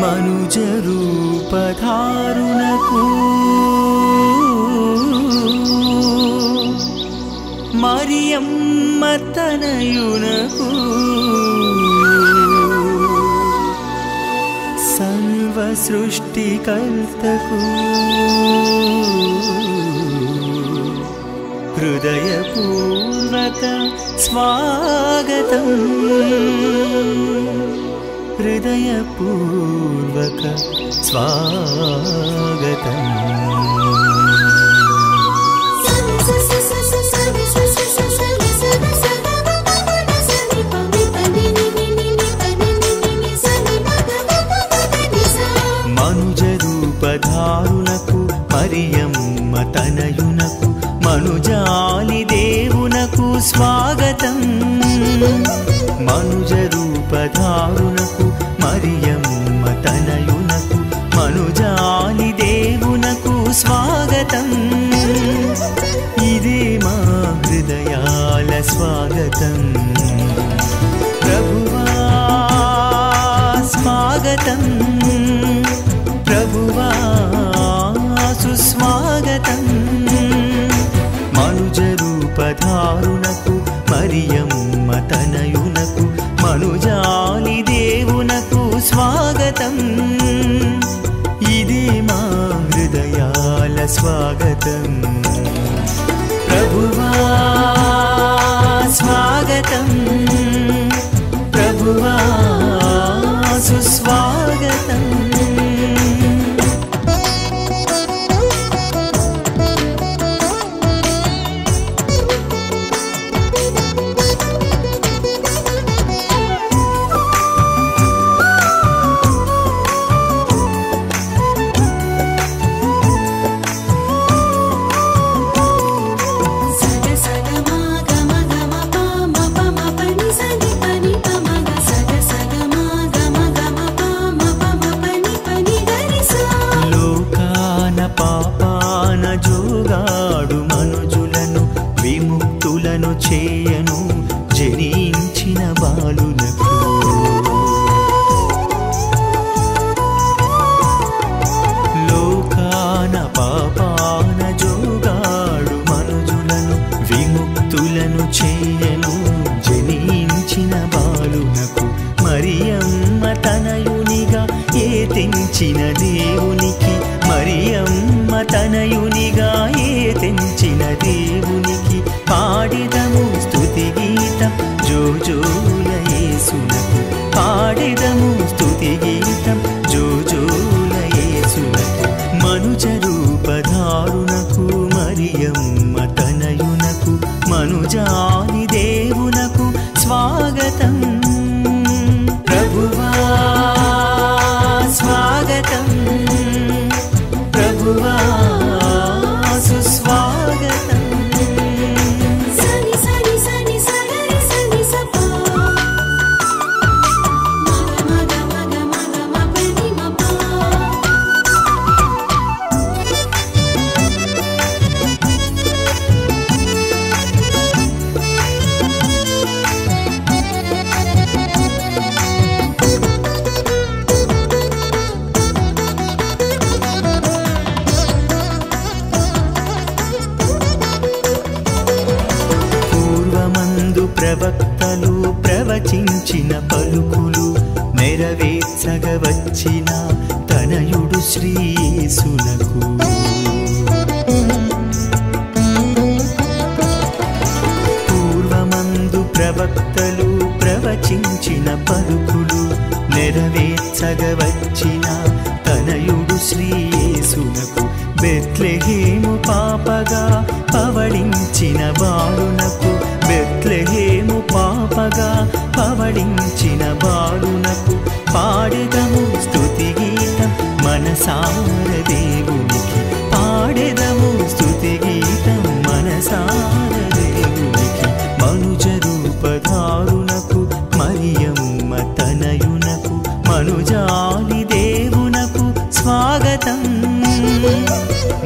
మనుజ రూపధారునకు మరియమ్మ తనయునకు సర్వ సృష్టికర్తకు హృదయపూర్వక స్వాగతం హృదయపూర్వక స్వాగతం మనుజ రూపధారునకు మరియమ్మ తనయునకు మనుజాలి దేవునకు స్వాగతం మనుజ రూపధారునకు మరియమ్మ తనయునకు మనుజాలి దేవునకు స్వాగతం ఇదే మా హృదయాల స్వాగతం ప్రభువా స్వాగతం ప్రభువా సుస్వాగతం మనుజ రూపధారునకు మరియమ్మ తనయునకు మనుజాలి దేవునకు స్వాగతం ఇదే మా హృదయాల స్వాగతం ప్రభువా స్వాగతం ప్రభువా సుస్వాగతం చేయను జనించిన బాలునకు లోకాన పాపాన జోగాడు మనుజులను విముక్తులను చేయను జనించిన బాలునకు మరియమ్మ తనయునిగా ఏ తెంచిన దేవునికి మరియమ్మ తనయునిగా ఏ తెంచిన దేవునికి పాడిదము స్తుతి గీతం జోజోల యేసునకు పాడిదము స్తుతి గీతం జోజోల యేసునకు మనుజ రూపధారునకు మరియమ్మ తనయునకు మనుజాని దేవునకు స్వాగతం ప్రభువా స్వాగతం ప్రభువా సుస్వాగతం ప్రవక్తలు ప్రవచించిన పలుకులు నెరవేర్చగా వచ్చిన తనయుడు శ్రీ యేసునకు పూర్వమందు ప్రవక్తలు ప్రవచించిన పలుకులు నెరవేర్చగా వచ్చిన తనయుడు శ్రీ యేసునకు బెత్లెహేము పాపగా పవళించిన బాలునకు బెత్లెహేము పాపగా పవళించిన బాలునకు పాడెదము స్తుతి గీతం మనసార దేవునికి పాడెదము స్తుతి గీతం మనసార దేవునికి మనుజ రూపధారునకు మరియమ్మ తనయునకు మనుజాలి దేవునకు స్వాగతం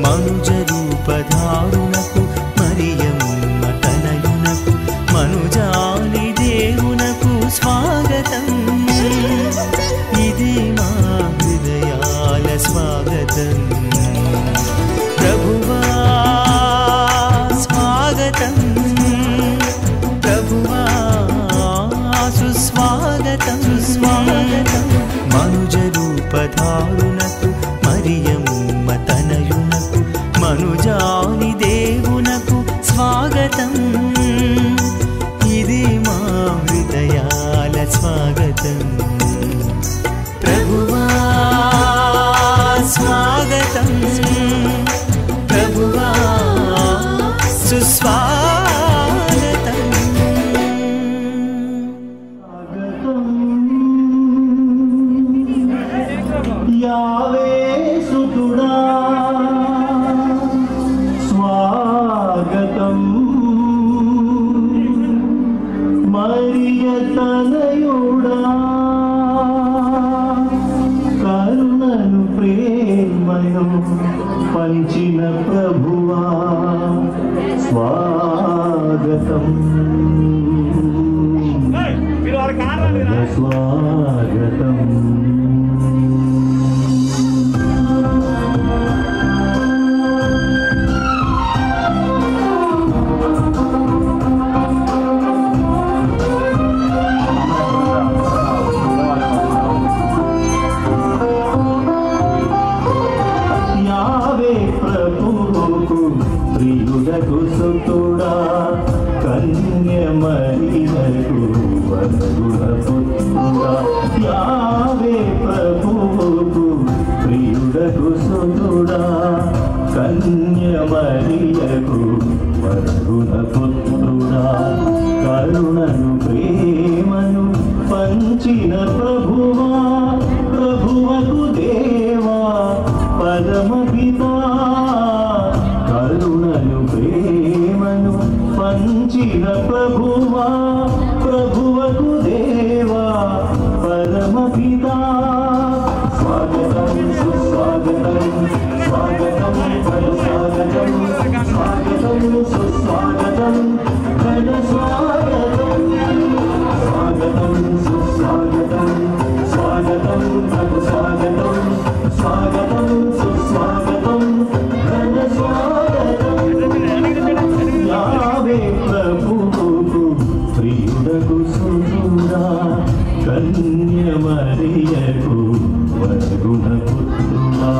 మనుజ రూపధారునకు మరియమ్మ తనయునకు మనుజాలి దేవునకు స్వాగతం ఇది మా స్వాగతం ప్రభువా స్వాగతం ప్రభువా సుస్వాగతం యావే సుతుడా స్వాగతం మరియ తనయుడా కరుణను ప్రేమను పంచిన ప్రభువా స్వాగతం స్వాగతం ప్రియుడకు సుతుడా కన్యమరియకు వరగుణ పుత్రుడా యావే ప్రభువుకు ప్రియుడకు సుతుడా కన్యమరియకు వరగుణ పుత్రుడా కరుణను ప్రేమను పంచిన ప్రభువా ప్రభువకు దేవా పరమ పితా కరుణను ప్రేమను పంచిన ప్రభువా ప్రభువకు దేవా పరమ పితా స్వాగతం సుస్వాగతం స్వాగతం స్వాగతం స్వాగతం సుస్వాగతం ఘన స్వాగతం స్వాగతం సుస్వాగతం స్వాగతం స్వాగతం స్వాగతం సుస్వాగతం ఘన స్వాగతం యావే ప్రభువుకు ప్రియుడకు సుతుడా కన్యమరియకు వరగుణ పుత్రుడా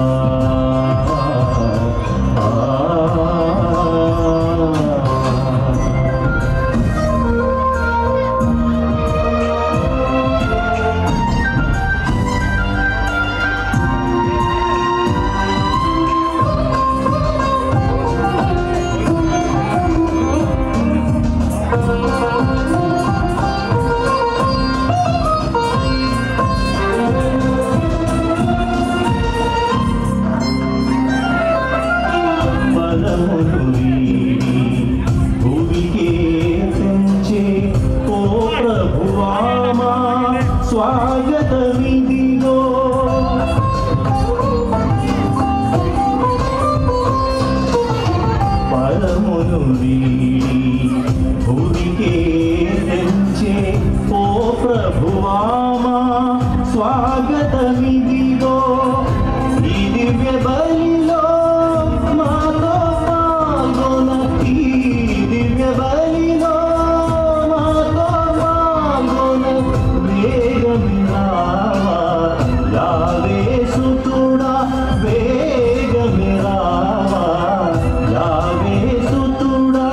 స్వాగతమిదిగో పరమును భూమికే తెంచే ఓ ప్రభువామా స్వాగతమిదిగో ఈ దివ్య బలిలో మాతో పాల్గొన ఈ దివ్య బలిలో మాతో పాల్గొన వేగమిరావా యావే సుతుడా వేగమిరావా యావే సుతుడా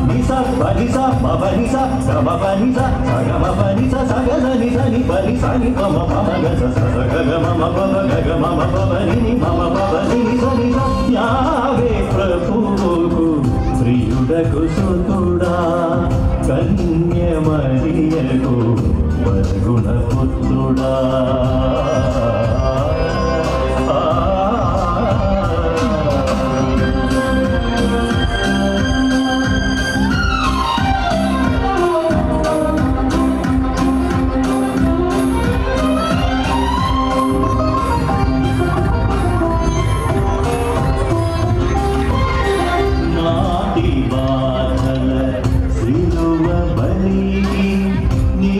నిస బలిస పబలిస గమ బలిస సగమ బలిస సగదని సని బలిస ని పమ పమ గస సగ మమ పమ గగ మమ పవని ని మమ పవని సని యావే ప్రభువుకు ప్రియుడకు సుతుడా కన్యమరియకు వరగుణ పుత్రుడా నాటి బాధల సిలువ బలి నీ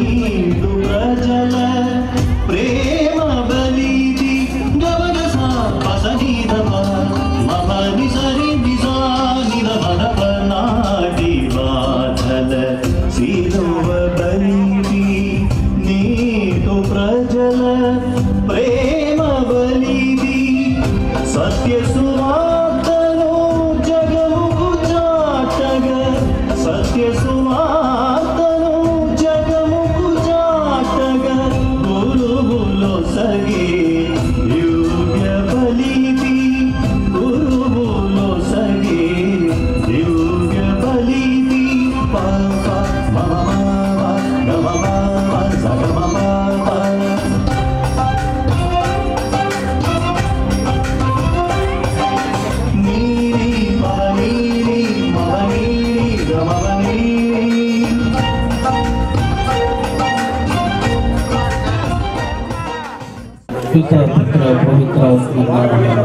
పితా పుత్ర పవిత్రాత్మ నామమున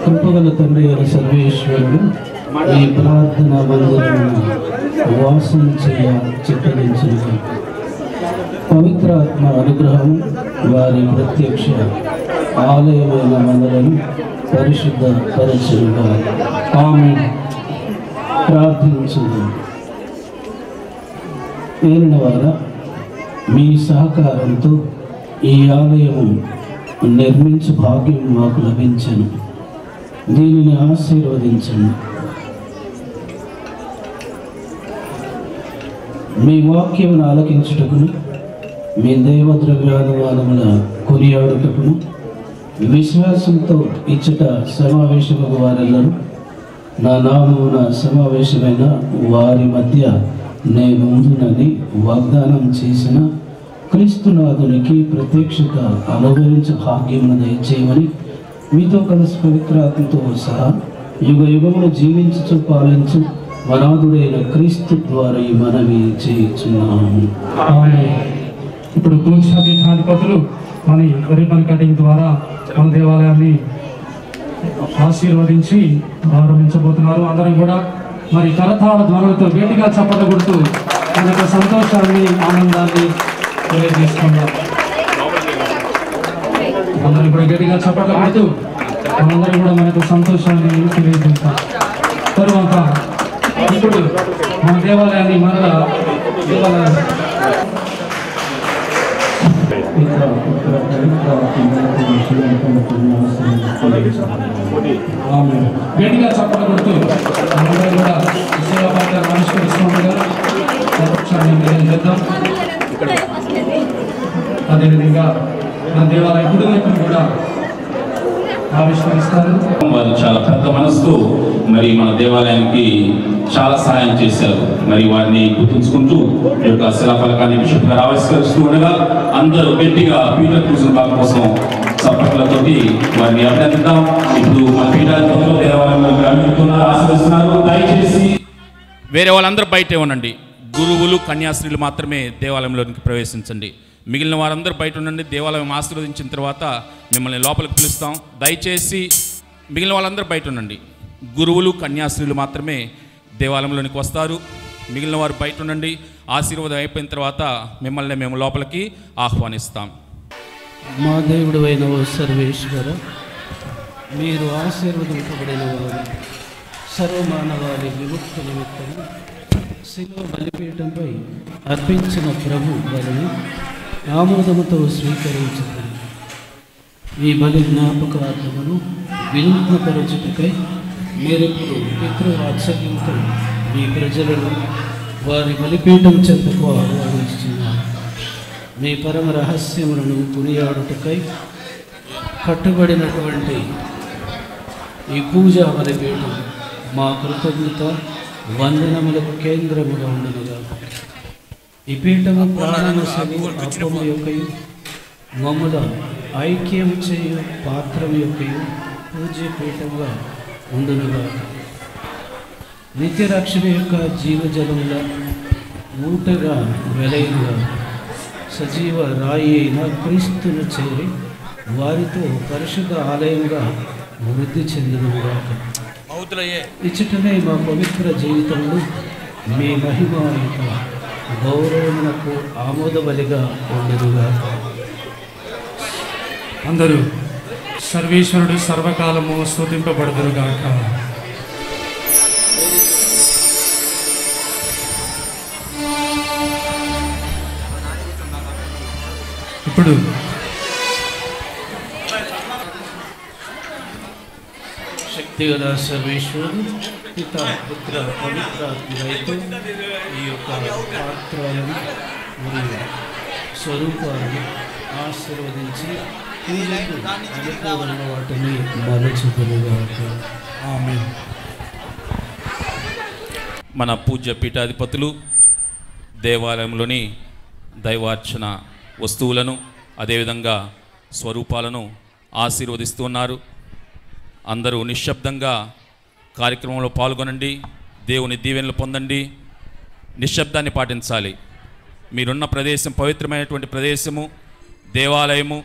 కృపగల తండ్రి అయిన సర్వేశ్వరుడు ఈ ప్రార్థన మందిరమున వాసం చేయ చిత్తగించిన పవిత్రాత్మ అనుగ్రహం వారి ప్రత్యక్ష ఆలయమైన మనలను పరిశుద్ధ పరచుగా ఆమేన్. ప్రార్థించుదాం. ఏలిన వారా, మీ సహకారంతో ఈ ఆలయము నిర్మించు భాగ్యం మాకు లభించను. దీనిని ఆశీర్వదించండి. మీ వాక్యమును ఆలకించుటకును, మీ దైవద్రవ్యానుమానముల కొనియాడుటకును విశ్వాసంతో ఇచ్చట సమావేశమగు వారెల్లరూ నా నామమున సమావేశమైన వారి మధ్య నేను ఉందునని వాగ్దానం చేసిన క్రీస్తునాథునికి ప్రత్యక్షత అనుభవించే భాగ్యమును దయచేయమని మీతో కలిసి పవిత్రాత్మతో సహా యుగ యుగమును జీవించు పాలించు వనాథుడైన క్రీస్తు ద్వారా ఈ మనవి చేయుచున్నాము. ఇప్పుడు పూజా పీఠాధిపతులు మన రిబన్ కటింగ్ ద్వారా మన దేవాలయాన్ని ఆశీర్వదించి ప్రారంభించబోతున్నారు. అందరం కూడా మరి కరతాళ ధ్వనులతో గట్టిగా చప్పట్లు కొడుతూ మన యొక్క సంతోషాన్ని, ఆనందాన్ని తెలియజేసుకుందాం. అందరం కూడా గట్టిగా చప్పట్లు కొడుతూ మనందరం కూడా మన యొక్క సంతోషాన్ని తెలియజేస్తాం. తరువాత ఇప్పుడు మన దేవాలయాన్ని మరలా గట్టిగా చప్పట్లు కొడుతూ మనందరం కూడా సేవా పాత్రను ఆవిష్కరిస్తుండగా సంతోషాన్ని తెలియజేద్దాం. అదేవిధంగా మన దేవాలయ కుటుంబం కూడా ఆవిష్కరిస్తారు. వారు చాలా పెద్ద మనసుతో మరి మన దేవాలయానికి చాలా సహాయం చేశారు. మరి వారిని గుర్తుంచుకుంటూ ఈ యొక్క శిలాఫలకాన్ని బిషప్ గారు ఆవిష్కరిస్తూ ఉండగా అందరూ గట్టిగా పీటర్ కూర్చున్న భాగం కోసం చప్పట్లతోటి వారిని అభినందిద్దాం. ఇప్పుడు మన పీఠాధిపతులు దేవాలయంలో ఆశీర్వదిస్తున్నారు. దయచేసి వేరే వాళ్ళందరూ బయటే ఉండండి. గురువులు, కన్యాస్త్రీలు మాత్రమే దేవాలయంలోనికి ప్రవేశించండి. మిగిలిన వారందరూ బయట ఉండండి. దేవాలయం ఆశీర్వదించిన తర్వాత మిమ్మల్ని లోపలికి పిలుస్తాం. దయచేసి మిగిలిన వాళ్ళందరూ బయట ఉండండి. గురువులు, కన్యాస్త్రీలు మాత్రమే దేవాలయంలోనికి వస్తారు. మిగిలిన వారు బయట ఉండండి. ఆశీర్వాదం అయిపోయిన తర్వాత మిమ్మల్ని మేము లోపలికి ఆహ్వానిస్తాం. మా దేవుడు అయిన ఓ సర్వేశ్వర, మీరు ఆశీర్వదింపబడిన వారు సర్వమానవారి విముక్తి నిమిత్తం శిలువ బలిపీఠంపై అర్పించిన ప్రభు బలిని ఆమోదముతో స్వీకరించుకుని ఈ బలి జ్ఞాపకార్థమును వినూత్నపరచుటకై మీరిప్పుడు పితృవాత్సల్యంతో మీ ప్రజలను వారి బలిపీఠం చెంతకు ఆహ్వానిస్తున్నారు. మీ పరమ రహస్యములను కొనియాడుటకై కట్టుబడినటువంటి ఈ పూజా బలిపీఠం మా కృతజ్ఞత వందనములకు కేంద్రముగా ఉండనుగా. ఈ పీఠము ప్రాణనశము అప్పము యొక్కయు మమ్ముల ఐక్యం చేయు పాత్రం యొక్కయు పూజ్య పీఠముగా ఉండునుగా. నిత్యరక్షణ యొక్క జీవజలముల ఊటగా వెలైనగా సజీవ రాయి అయిన క్రీస్తును చేరి వారితో పరిశుద్ధ ఆలయంగా వృద్ధి చెందునుగా. ఇచ్చటనే మా పవిత్ర జీవితంలో మీ మహిమ యొక్క గౌరవమునకు ఆమోదబలిగా ఉండదుగా. అందరూ సర్వేశ్వరుడు సర్వకాలము స్తుతింపబడుదురుగాక. ఇప్పుడు శక్తిగల సర్వేశ్వరుడు పితా పుత్ర పవిత్రాత్మతో ఈ యొక్క పాత్రలను మరియు స్వరూపాలను ఆశీర్వదించి పూజకు అనుకూలమైన వాటిని మలచుదురుగాక. ఆమేన్. మన పూజ్య పీఠాధిపతులు దేవాలయంలోని దైవార్చన వస్తువులను అదేవిధంగా స్వరూపాలను ఆశీర్వదిస్తున్నారు. అందరూ నిశ్శబ్దంగా కార్యక్రమంలో పాల్గొనండి. దేవుని దీవెనలు పొందండి. నిశ్శబ్దాన్ని పాటించాలి. మీరున్న ప్రదేశం పవిత్రమైనటువంటి ప్రదేశము, దేవాలయము.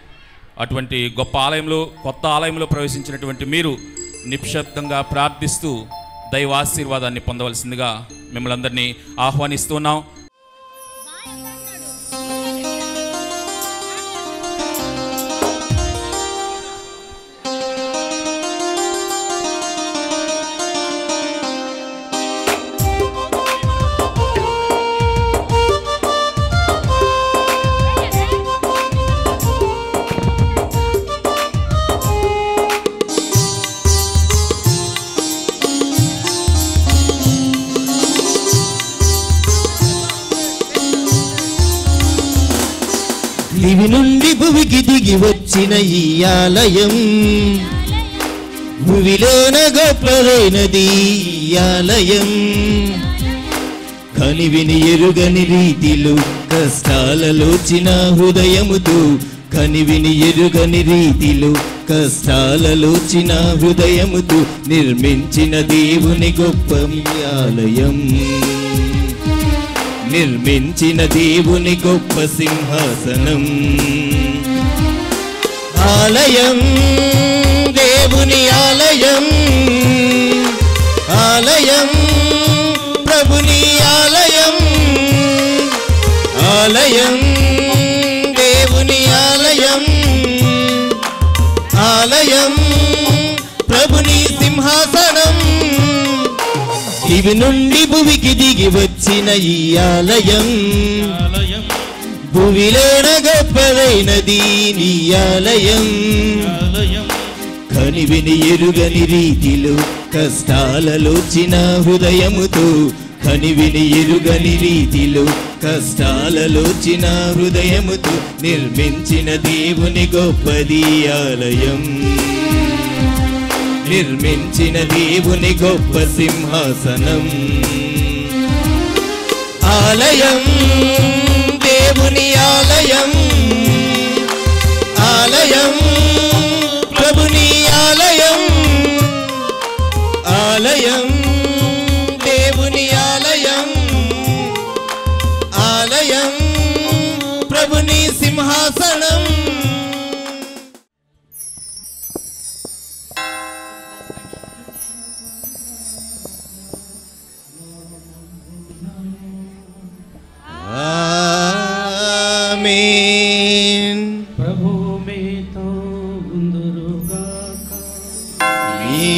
అటువంటి గొప్ప ఆలయంలో, కొత్త ఆలయంలో ప్రవేశించినటువంటి మీరు నిశ్శబ్దంగా ప్రార్థిస్తూ దైవాశీర్వాదాన్ని పొందవలసిందిగా మిమ్మల్ని అందరినీ ఆహ్వానిస్తున్నాం. దివి నుండి భువికి దిగి వచ్చిన ఈ ఆలయం, భువిలోన గొప్పదైనది ఈ ఆలయం. కనివిని ఎరుగని రీతిలో కష్టాలలోచిన హృదయముతో, కనివిని ఎరుగని రీతిలో కష్టాలలోచిన హృదయముతో నిర్మించిన దేవుని గొప్ప ఆలయం, నిర్మించిన దేవుని గొప్ప సింహాసనం. ఆలయం, దేవుని ఆలయం, ఆలయం, ప్రభుని ఆలయం, ఆలయం, దేవుని ఆలయం, ఆలయం, ప్రభుని సింహాసనం. దివి నుండి భువికి దిగి వచ్చిన ఈ ఆలయం, భువిలోన గొప్పదైనది నీ ఆలయం. కనివిని ఎరుగని రీతిలో కష్టాలలోచిన హృదయముతో, కనివిని ఎరుగని రీతిలో కష్టాలలోచిన హృదయముతో నిర్మించిన దేవుని గొప్పది ఆలయం, నిర్మించిన దేవుని గొప్ప సింహాసనం. ఆలయం, దేవుని ఆలయం, ఆలయం, ప్రభుని ఆలయం, ఆలయం, దేవుని ఆలయం, ఆలయం, ప్రభుని సింహాసనం. ఆమేన్. ప్రభు మీతో ఉందురుగాక, మీ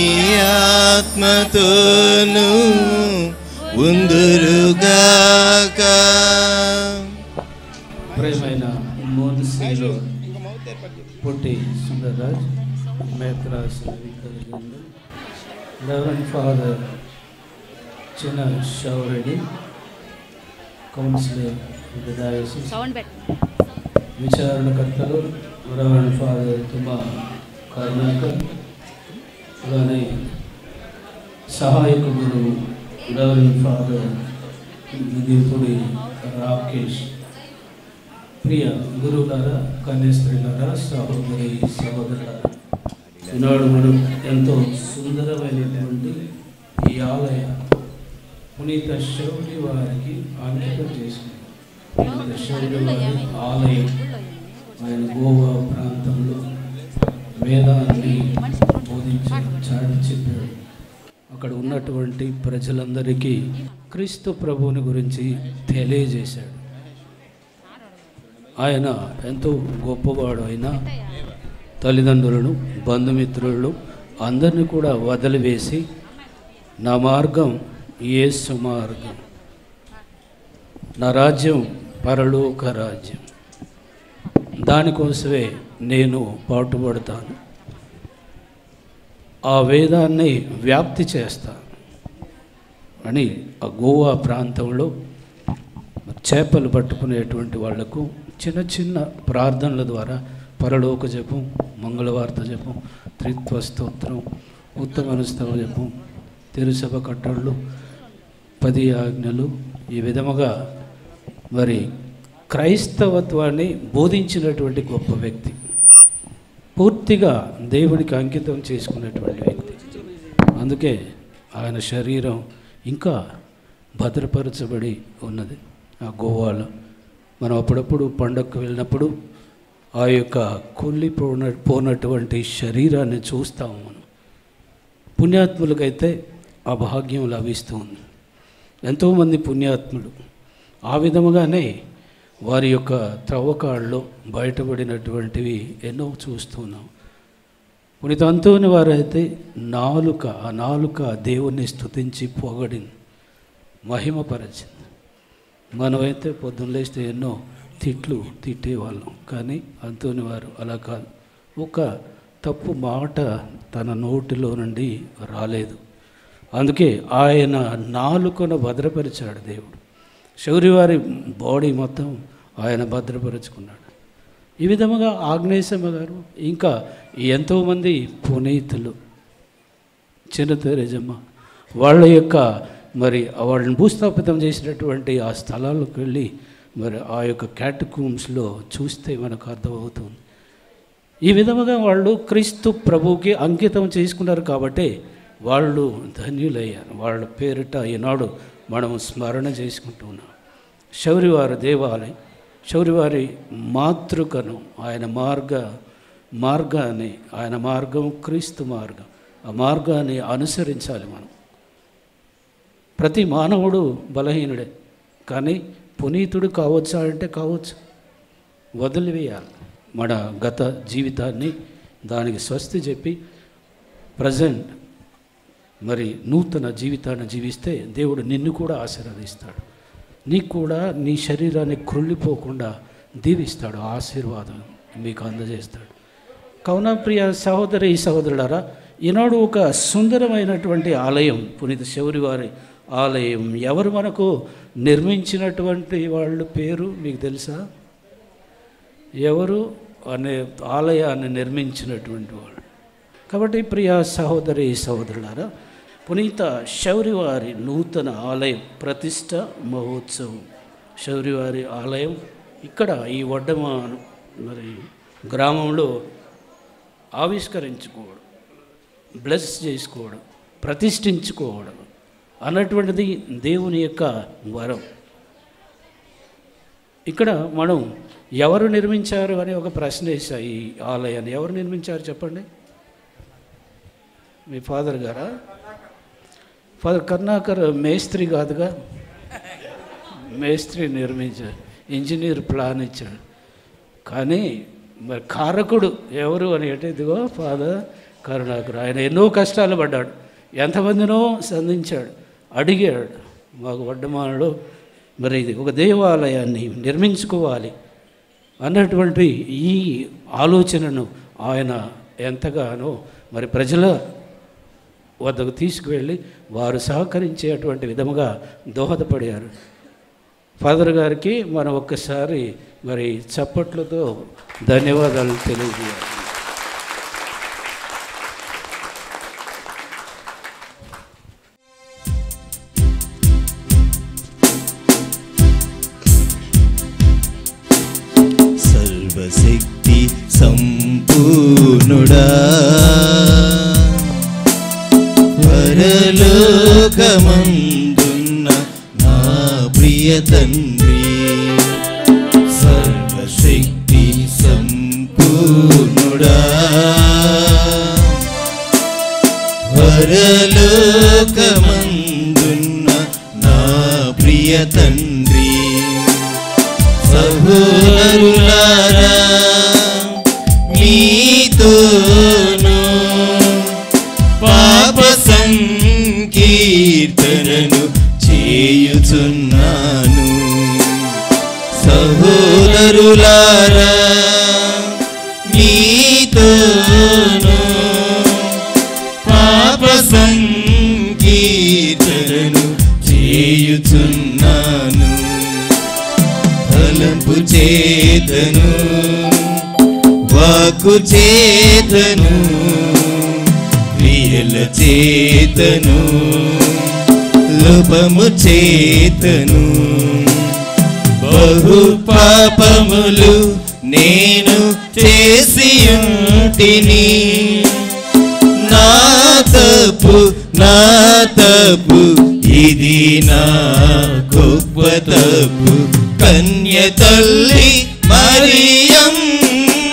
ఆత్మతోను ఉందురుగాక. ప్రేమైన మోన్సీలో పుట్టి సుందరరాజ్ మేత్రాస్ రెవరెండ్ ఫాదర్ చిన్న షౌరెడ్డి, councillor diocese, విచారణకర్తలు reverend father తుమ్మా Karunakar, అలానే సహాయక గురువు రెవరెండ్ ఫాదర్ దిగుపుడి రాకేష్, ప్రియ గురువులారా, కన్యాస్త్రీలారా, సహోదరి సహోదరులారా, ఈనాడు మనం ఎంతో సుందరమైనటువంటి ఈ ఆలయ పునీత శౌరి వారికి అంకితం చేసింది. పునీత శౌరి వారి ఆలయం ఆయన గోవా ప్రాంతంలో వేదాన్ని బోధించాడు, చాటి చెప్పాడు. అక్కడ ఉన్నటువంటి ప్రజలందరికీ క్రీస్తు ప్రభువుని గురించి తెలియజేశాడు. ఆయన ఎంతో గొప్పవాడు. అయినా తల్లిదండ్రులను, బంధుమిత్రులను అందరినీ కూడా వదిలివేసి, నా మార్గం యేసు మార్గం, నా రాజ్యం పరలోక రాజ్యం, దానికోసమే నేను పాటుపడతాను, ఆ వేదాన్ని వ్యాప్తి చేస్తాను అని ఆ గోవా ప్రాంతంలో చేపలు పట్టుకునేటువంటి వాళ్లకు చిన్న చిన్న ప్రార్థనల ద్వారా పరలోక జపం, మంగళవార్త జపం, త్రిత్వ స్తోత్రం, ఉత్తమనుస్తవ జపం, తిరుసభ కట్టళ్ళు, 10 ఆజ్ఞలు, ఈ విధముగా మరి క్రైస్తవత్వాన్ని బోధించినటువంటి గొప్ప వ్యక్తి, పూర్తిగా దేవునికి అంకితం చేసుకున్నటువంటి వ్యక్తి. అందుకే ఆయన శరీరం ఇంకా భద్రపరచబడి ఉన్నది ఆ గోవాలో. మనం అప్పుడప్పుడు పండగకు వెళ్ళినప్పుడు ఆ యొక్క పోనటువంటి శరీరాన్ని చూస్తాము మనం. పుణ్యాత్ములకైతే ఆ భాగ్యం లభిస్తుంది. ఎంతోమంది పుణ్యాత్ములు ఆ విధముగానే వారి యొక్క త్రవ్వకాళ్ళలో బయటపడినటువంటివి ఎన్నో చూస్తున్నాం. పునీత అంతోని వారైతే ఆ నాలుక దేవుణ్ణి స్తుతించి పొగడింది, మహిమపరచింది. మనమైతే పొద్దున్న లేస్తే ఎన్నో తిట్లు తిట్టేవాళ్ళం, కానీ అంతోని వారు అలా కాదు. ఒక తప్పు మాట తన నోటిలో నుండి రాలేదు. అందుకే ఆయన నాలుకను భద్రపరిచాడు దేవుడు. శౌరి వారి బాడీ మొత్తం ఆయన భద్రపరుచుకున్నాడు. ఈ విధముగా ఆగ్నేయసమ్మ గారు ఇంకా ఎంతోమంది పునీతులు, చిన్న తెరేజమ్మ వాళ్ళ యొక్క వాళ్ళని భూస్థాపితం చేసినటువంటి ఆ స్థలాలకు వెళ్ళి ఆ యొక్క క్యాటకూమ్స్లో చూస్తే మనకు అర్థమవుతుంది. ఈ విధముగా వాళ్ళు క్రీస్తు ప్రభువుకి అంకితం చేసుకున్నారు కాబట్టి వాళ్ళు ధన్యులయ్యారు. వాళ్ళ పేరిట ఈనాడు మనం స్మరణ చేసుకుంటున్నాం. శౌరివారి దేవాలయం, శౌరివారి మాతృకను, ఆయన మార్గాన్ని, ఆయన మార్గం క్రీస్తు మార్గం, ఆ మార్గాన్ని అనుసరించాలి మనం. ప్రతి మానవుడు బలహీనుడే, కానీ పునీతుడు కావచ్చా అంటే కావచ్చు. వదిలివేయాలి మన గత జీవితాన్ని, దానికి స్వస్తి చెప్పి ప్రజెంట్ నూతన జీవితాన్ని జీవిస్తే దేవుడు నిన్ను కూడా ఆశీర్వదిస్తాడు. నీకు కూడా నీ శరీరాన్ని కృళ్ళిపోకుండా దీవిస్తాడు, ఆశీర్వాదం మీకు అందజేస్తాడు. కావున ప్రియ సహోదరి సహోదరులారా, ఈనాడు ఒక సుందరమైనటువంటి ఆలయం, పునీత శౌరి వారి ఆలయం. ఎవరు మనకు నిర్మించినటువంటి వాళ్ళ పేరు మీకు తెలుసా? ఎవరు అనే ఆలయాన్ని నిర్మించినటువంటి వాళ్ళు. కాబట్టి ప్రియ సహోదరి సహోదరులారా, పునీత శౌరివారి నూతన ఆలయం ప్రతిష్ట మహోత్సవం. శౌరివారి ఆలయం ఇక్కడ ఈ వడ్డమాను గ్రామంలో ఆవిష్కరించుకోవడం, బ్లెస్ చేసుకోవడం, ప్రతిష్ఠించుకోవడం అన్నటువంటిది దేవుని యొక్క వరం. ఇక్కడ మనం ఎవరు నిర్మించారు అనే ఒక ప్రశ్న వేసా. ఈ ఆలయాన్ని ఎవరు నిర్మించారు చెప్పండి? మీ ఫాదర్ గారా? ఫాదర్ కరుణాకర్ మేస్త్రి కాదుగా, మేస్త్రి నిర్మించారు, ఇంజనీర్ ప్లాన్ ఇచ్చాడు. కానీ కారకుడు ఎవరు అని అంటే ఇదిగో ఫాదర్ కరుణాకర్. ఆయన ఎన్నో కష్టాలు పడ్డాడు, ఎంతమందినో సంధించాడు, అడిగాడు. మాకు వడ్డమానలో ఇది ఒక దేవాలయాన్ని నిర్మించుకోవాలి అన్నటువంటి ఈ ఆలోచనను ఆయన ఎంతగానో ప్రజల వద్దకు తీసుకువెళ్ళి వారు సహకరించేటువంటి విధముగా దోహదపడారు. ఫాదర్ గారికి మనం ఒక్కసారి చప్పట్లతో ధన్యవాదాలు తెలియజేయాలి. సర్వశక్తి సంపూర్ణుడా, పరలోకమందున్న నా ప్రియ తండ్రి, సర్వశక్తి సంపూర్ణుడా, పరలోకమందున్న నా ప్రియ తండ్రి, సహోదరులారా మీతోను పాప సంకీర్తనను చేయుచున్నాను. సహోదరులారా మీతోను పాప సంకీర్తనను చేయుచున్నాను. తలంపు చేతను, వాక్కు చేతను, క్రియల చేతను, లోపము చేతను బహు పాపములు నేను చేసియుంటిని. నా తప్పు ఇది నా గొప్ప తప్పు. కన్య తల్లి మరియమ్మ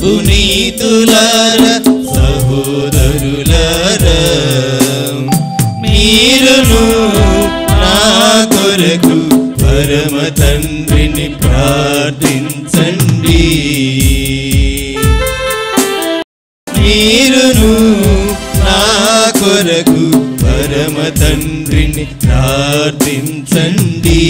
పునీతులార సహోదరులార మీరును నా కొరకు పరమ తండ్రిని ప్రార్థించండి. మీరును నా కొరకు పరమ తండ్రిని ప్రార్థించండి.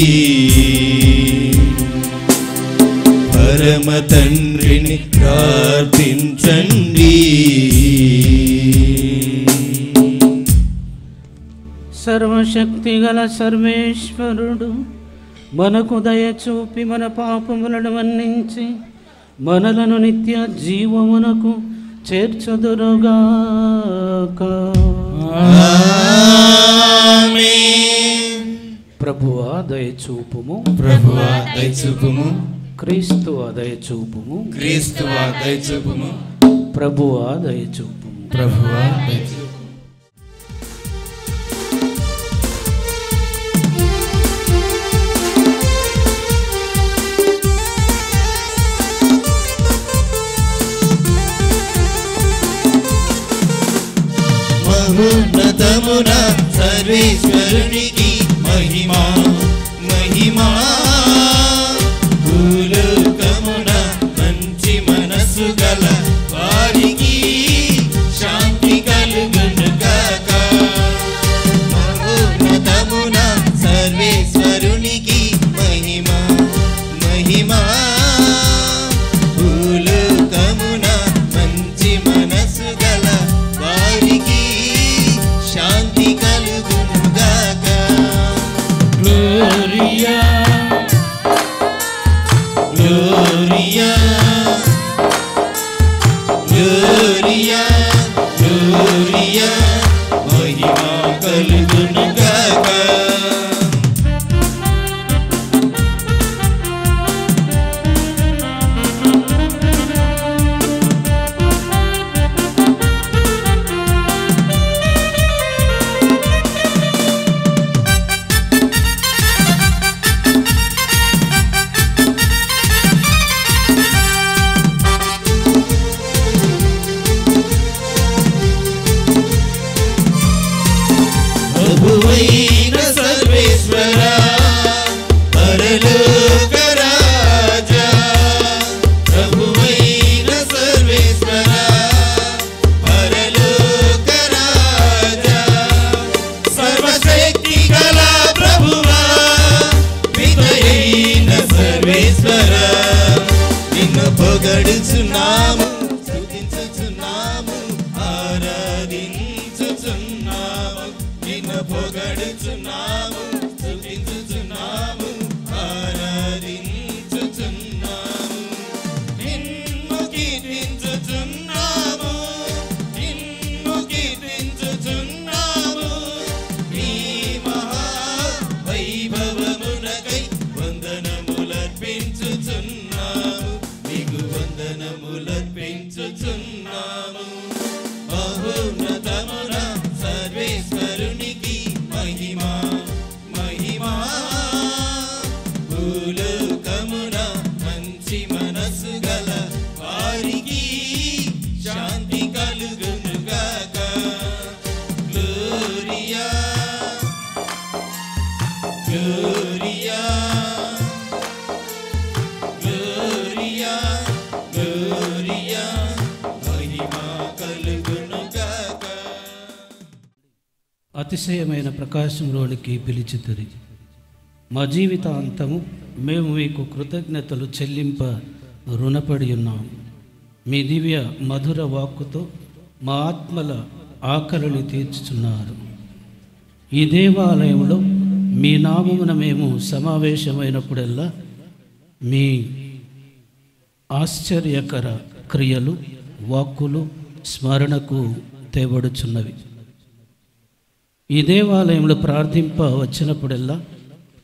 పరమ తండ్రిని ప్రార్థించండి. సర్వశక్తి గల సర్వేశ్వరుడు మనకు దయ చూపి మన పాపములను మన్నించి మనలను నిత్య జీవమునకు చేర్చుదురుగాక. ఆమేన్. ప్రభువా దయ చూపుము, ప్రభువా దయ చూపుము, క్రీస్తువా దయ చూపుము, క్రీస్తువా దయ చూపుము, ప్రభువా దయ చూపుము. ప్రభువా దయ చూపుము. మహోన్నతమున సర్వేశ్వరునికి మహిమా మహిమా. భూలోకమున మంచి మనసు గల వారికి శాంతి కలుగును గాక. మహోన్నతమున సర్వేశ్వరునికి మహిమా మహిమా. భూలోకమున మంచి మనసు గల వారికి శాంతి కలుగును గాక. Gloria Gloria Gloria Gloria. మహిమా కలుగును గాక. ప్రభువైన సర్వేశ్వరా పరలోక రాజా. ప్రభువైన సర్వేశ్వరా పరలోక రాజా. సర్వశక్తి గల ప్రభువా పితయైన సర్వేశ్వరా నిన్ను పొగడుచున్నాము, స్తుతించుచున్నాము, ఆరాధించుచున్నాము. నిన్ను పొగడుచున్నాము, స్తుతించుచున్నాము, ఆరాధించుచున్నాము. నిన్ను కీర్తించుచున్నాము, నిన్ను కీర్తించుచున్నాము. నీ మహా వైభవమునకై వందనములర్పించుచున్నాము, నీకు వందనములర్పించుచున్నాము. మహోన్నతమున సర్వేశ్వరునికి మహిమా మహిమా. భూలోకమున మంచి మనసు గల వారికి శాంతి కలుగును గాక. Gloria Gloria Gloria Gloria. మహిమా కలుగును గాక. అతిశయమైన ప్రకాశంలోనికి పిలిచితిరి. మా జీవితాంతము మేము మీకు కృతజ్ఞతలు చెల్లింప రుణపడి ఉన్నాము. మీ దివ్య మధుర వాక్కుతో మా ఆత్మల ఆకలిని తీర్చుచున్నారు. ఈ దేవాలయంలో మీ నామమున మేము సమావేశమైనప్పుడల్లా మీ ఆశ్చర్యకర క్రియలు వాక్కులు స్మరణకు తేబడుచున్నవి. ఈ దేవాలయంలో ప్రార్థింప వచ్చినప్పుడల్లా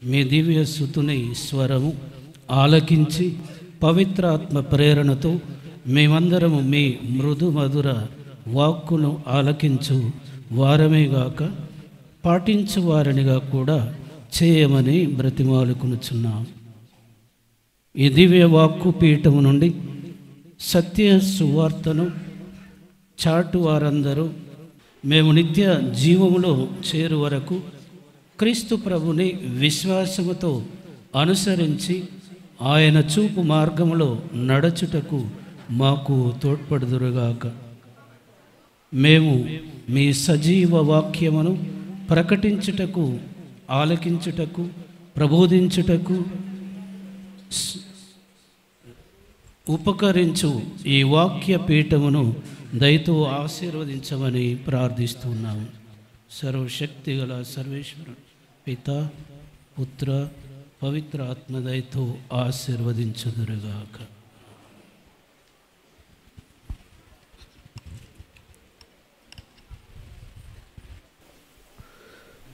మీ దివ్య స్తుతుని స్వరము ఆలకించి పవిత్రాత్మ ప్రేరణతో మేమందరము మీ మృదు మధుర వాక్కును ఆలకించు వారమేగాక పాటించు వారినిగా కూడా చేయమని బ్రతిమాలుకునుచున్నాం. ఈ దివ్య వాక్కు పీఠము నుండి సత్య సువార్తను చాటు వారందరూ మేము నిత్య జీవములో చేరు వరకు క్రీస్తు ప్రభుని విశ్వాసముతో అనుసరించి ఆయన చూపు మార్గములో నడచుటకు మాకు తోడ్పడుదురుగాక. మేము మీ సజీవ వాక్యమును ప్రకటించుటకు, ఆలకించుటకు, ప్రబోధించుటకు ఉపకరించు ఈ వాక్య పీఠమును దయతో ఆశీర్వదించమని ప్రార్థిస్తున్నాము. సర్వశక్తిగల సర్వేశ్వరుడు పిత, పుత్ర, పవిత్ర ఆత్మ దయతో ఆశీర్వదించుదురుగాక.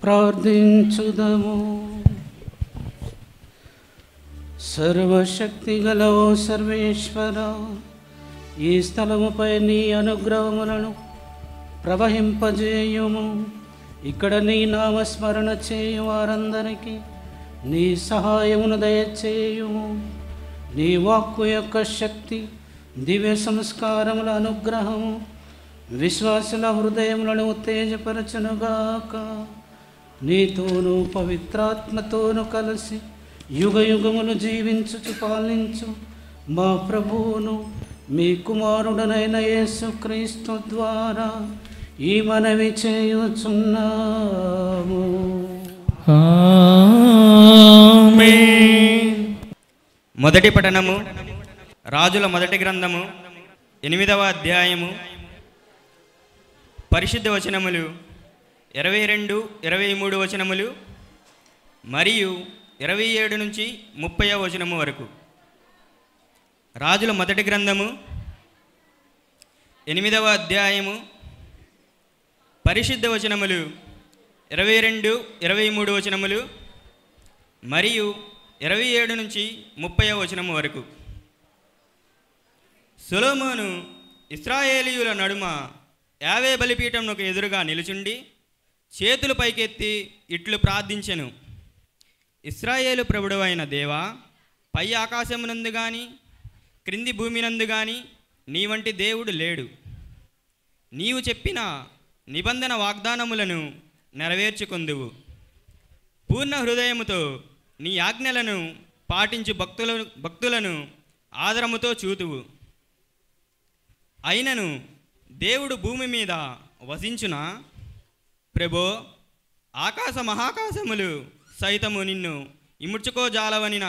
ప్రార్థించుదము. సర్వశక్తిగల ఓ సర్వేశ్వర, ఈ స్థలముపై నీ అనుగ్రహములను ప్రవహింపజేయుము. ఇక్కడ నీ నామస్మరణ చేయు వారందరికీ నీ సహాయమును దయచేయుము. నీ వాక్కు యొక్క శక్తి, దివ్య సంస్కారముల అనుగ్రహము విశ్వాసుల హృదయములను ఉత్తేజపరచునుగాక. నీతోనూ పవిత్రాత్మతోనూ కలిసి యుగ యుగములు జీవించుచు పాలించు మా ప్రభువును మీ కుమారుడనైన యేసుక్రీస్తు ద్వారా ఈ మనవి చేయుచున్నాము. ఆమేన్. మొదటి పఠనము రాజుల మొదటి గ్రంథము 8వ అధ్యాయము పరిశుద్ధ వచనములు 22, 23 వచనములు మరియు 27 నుంచి 30వ వచనము వరకు. రాజుల మొదటి గ్రంథము 8వ అధ్యాయము పరిశుద్ధ వచనములు 22, 23 వచనములు మరియు 27 నుంచి 30వ వచనము వరకు. సొలొమోను ఇశ్రాయేలీయుల నడుమ యావే బలిపీఠమునకు ఎదురుగా నిలుచుండి చేతులు పైకెత్తి ఇట్లు ప్రార్థించెను. ఇశ్రాయేలు ప్రభుడవైన దేవా, పై ఆకాశమునందు గాని క్రింది భూమినందు గాని నీ వంటి దేవుడు లేడు. నీవు చెప్పిన నిబంధన వాగ్దానములను నెరవేర్చుకొందువు. పూర్ణ హృదయముతో నీ ఆజ్ఞలను పాటించు భక్తులను ఆదరముతో చూతువు. అయినను దేవుడు భూమి మీద వసించునా? ప్రభో, ఆకాశ మహాకాశములు సైతము నిన్ను ఇముడ్చుకోజాలవనిన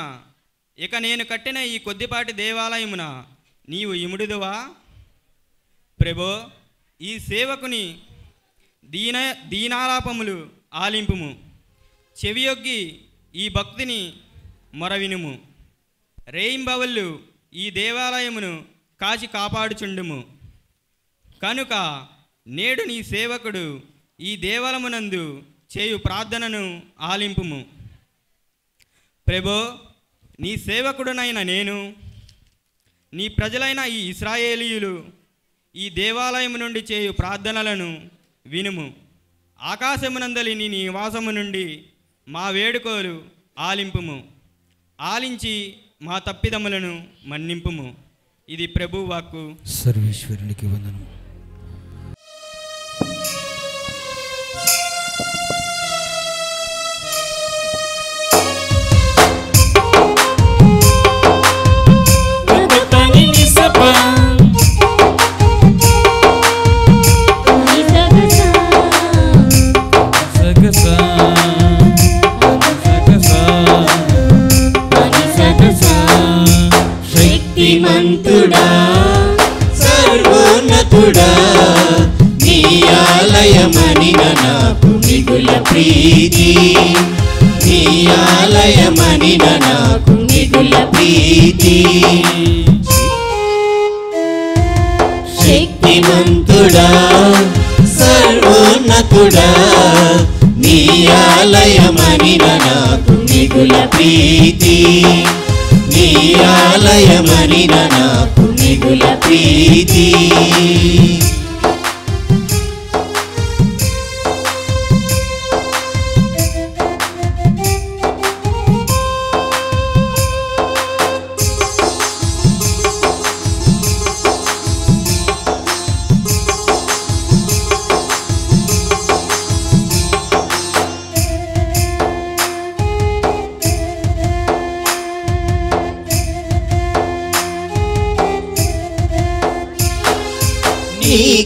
ఇక నేను కట్టిన ఈ కొద్దిపాటి దేవాలయమున నీవు ఇముడుదువా? ప్రభో, ఈ సేవకుని దీనాలాపములు ఆలింపుము. చెవియొగ్గి ఈ భక్తిని మొరవినుము. రేయింబవళ్ళు ఈ దేవాలయమును కాచి కాపాడుచుండుము. కనుక నేడు నీ సేవకుడు ఈ దేవాలయమునందు చేయు ప్రార్థనను ఆలింపుము. ప్రభో, నీ సేవకుడునైన నేను, నీ ప్రజలైన ఈ ఇశ్రాయేలీయులు ఈ దేవాలయము నుండి చేయు ప్రార్థనలను వినుము. ఆకాశమునందలి నీ నివాసము నుండి మా వేడుకోలు ఆలింపుము. ఆలించి మా తప్పిదములను మన్నింపుము. ఇది ప్రభు వాక్కు. సర్వేశ్వరునికి వందనం. శక్తిమంతుడా, సర్వోన్నతుడా, నీ ఆలయమనిన నాకు మిగుల ప్రీతి. నీ ఆలయమనిన నాకు మిగుల ప్రీతి. శక్తిమంతుడా, సర్వోన్నతుడా, నీ ఆలయమనిన నాకు మిగుల ప్రీతి. నీ ఆలయమనిన నాకు మిగుల ప్రీతి.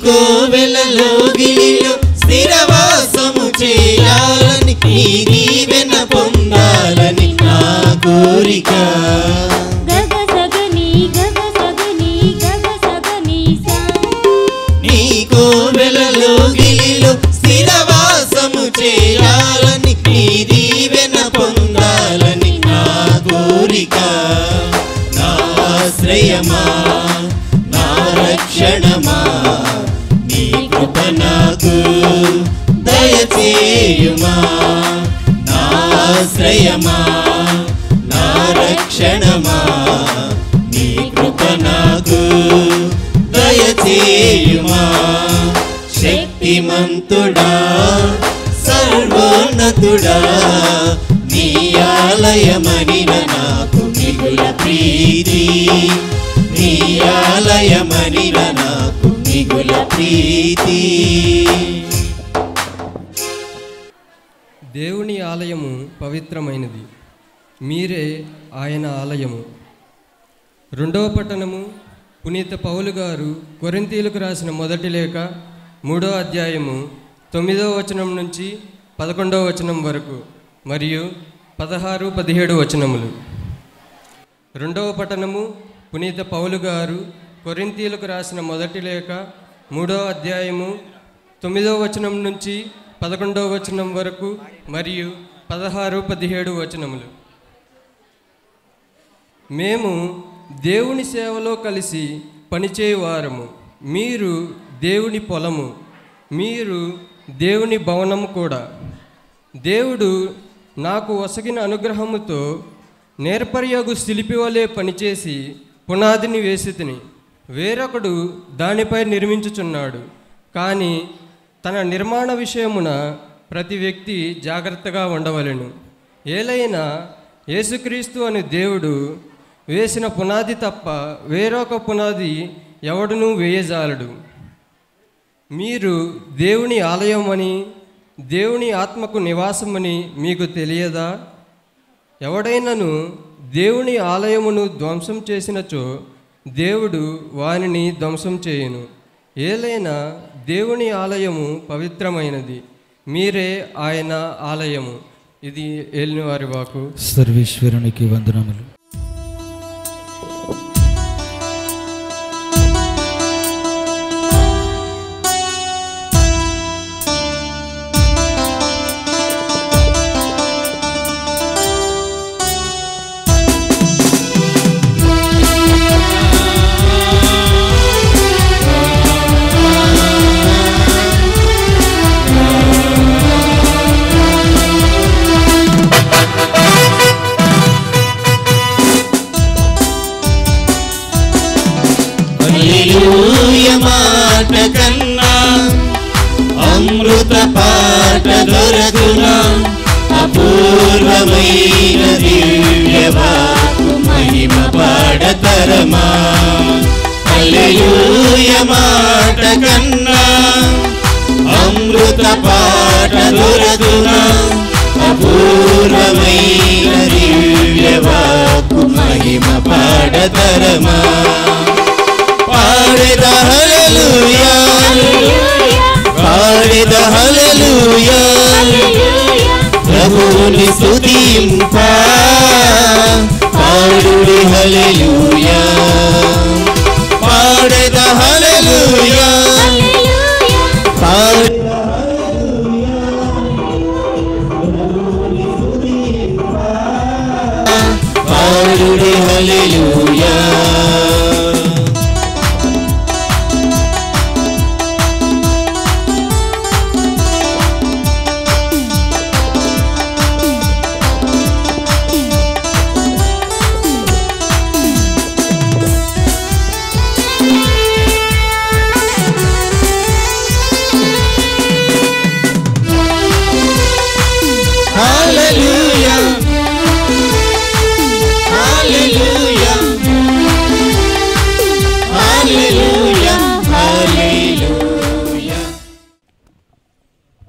కోవెలలో గిలిలో స్థిరవాసము చేయాలని నీ దీవెన పొందాలని నా కోరిక. నీ కోవెలలో గిలిలో స్థిరవాసము చేయాలని నీ దీవెన పొందాలని నా కోరిక. నా ఆశ్రయమా నా రక్షణమా నీ కృప నాకు దయచేయుమా. నా ఆశ్రయమా నా రక్షణమా నీ కృప నాకు దయచేయుమా. శక్తిమంతుడా సర్వోన్నతుడా నీ ఆలయమనిన నాకు మిగుల ప్రీతి. నీ ఆలయమనిన నాకు మిగుల ప్రీతి. దేవుని ఆలయము పవిత్రమైనది, మీరే ఆయన ఆలయము. 2వ పట్టణము పునీత పౌలు గారు కొరింథీయులకు రాసిన మొదటి లేఖ 3వ అధ్యాయము 9వ వచనం నుంచి 11వ వచనం వరకు మరియు 16, 17 వచనములు. 2వ పట్టణము పునీత పౌలు గారు కొరింథీయులకు రాసిన మొదటి లేఖ 3వ అధ్యాయము 9వ వచనం నుంచి 11వ వచనం వరకు మరియు 16, 17 వచనములు. మేము దేవుని సేవలో కలిసి పనిచేయువారము. మీరు దేవుని పొలము, మీరు దేవుని భవనము కూడా. దేవుడు నాకు ఒసగిన అనుగ్రహముతో నేర్పర్యగు శిల్పి వలె పనిచేసి పునాదిని వేసి తిని, వేరొకడు దానిపై నిర్మించుచున్నాడు. కానీ తన నిర్మాణ విషయమున ప్రతి వ్యక్తి జాగ్రత్తగా ఉండవలెను. ఏలైనా యేసుక్రీస్తు అని దేవుడు వేసిన పునాది తప్ప వేరొక పునాది ఎవడునూ వేయజాలడు. మీరు దేవుని ఆలయమని దేవుని ఆత్మకు నివాసమని మీకు తెలియదా? ఎవడైనను దేవుని ఆలయమును ధ్వంసం చేసినచో దేవుడు వానిని ధ్వంసం చేయును. ఏలైనా దేవుని ఆలయము పవిత్రమైనది, మీరే ఆయన ఆలయము. ఇది ఏలిన వారి వాకు. సర్వేశ్వరునికి వందనములు. మాట కన్నా అమృత పాట దొరకునా, అపూర్వమైన దివ్యవాకు మహిమ పాడతరమా. హల్లెలూయా మాట కన్నా అమృత పాట దొరకునా, అపూర్వమైన దివ్యవాకు మహిమ పాడతరమా. పాడెద హల్లెలూయా, పాడెద హల్లెలూయా, ప్రభువుని స్తుతింపా పాడుడి హల్లెలూయా. పాడెద హల్లెలూయా, పాడెద హల్లెలూయా, పాడుడి హల్లెలూయా.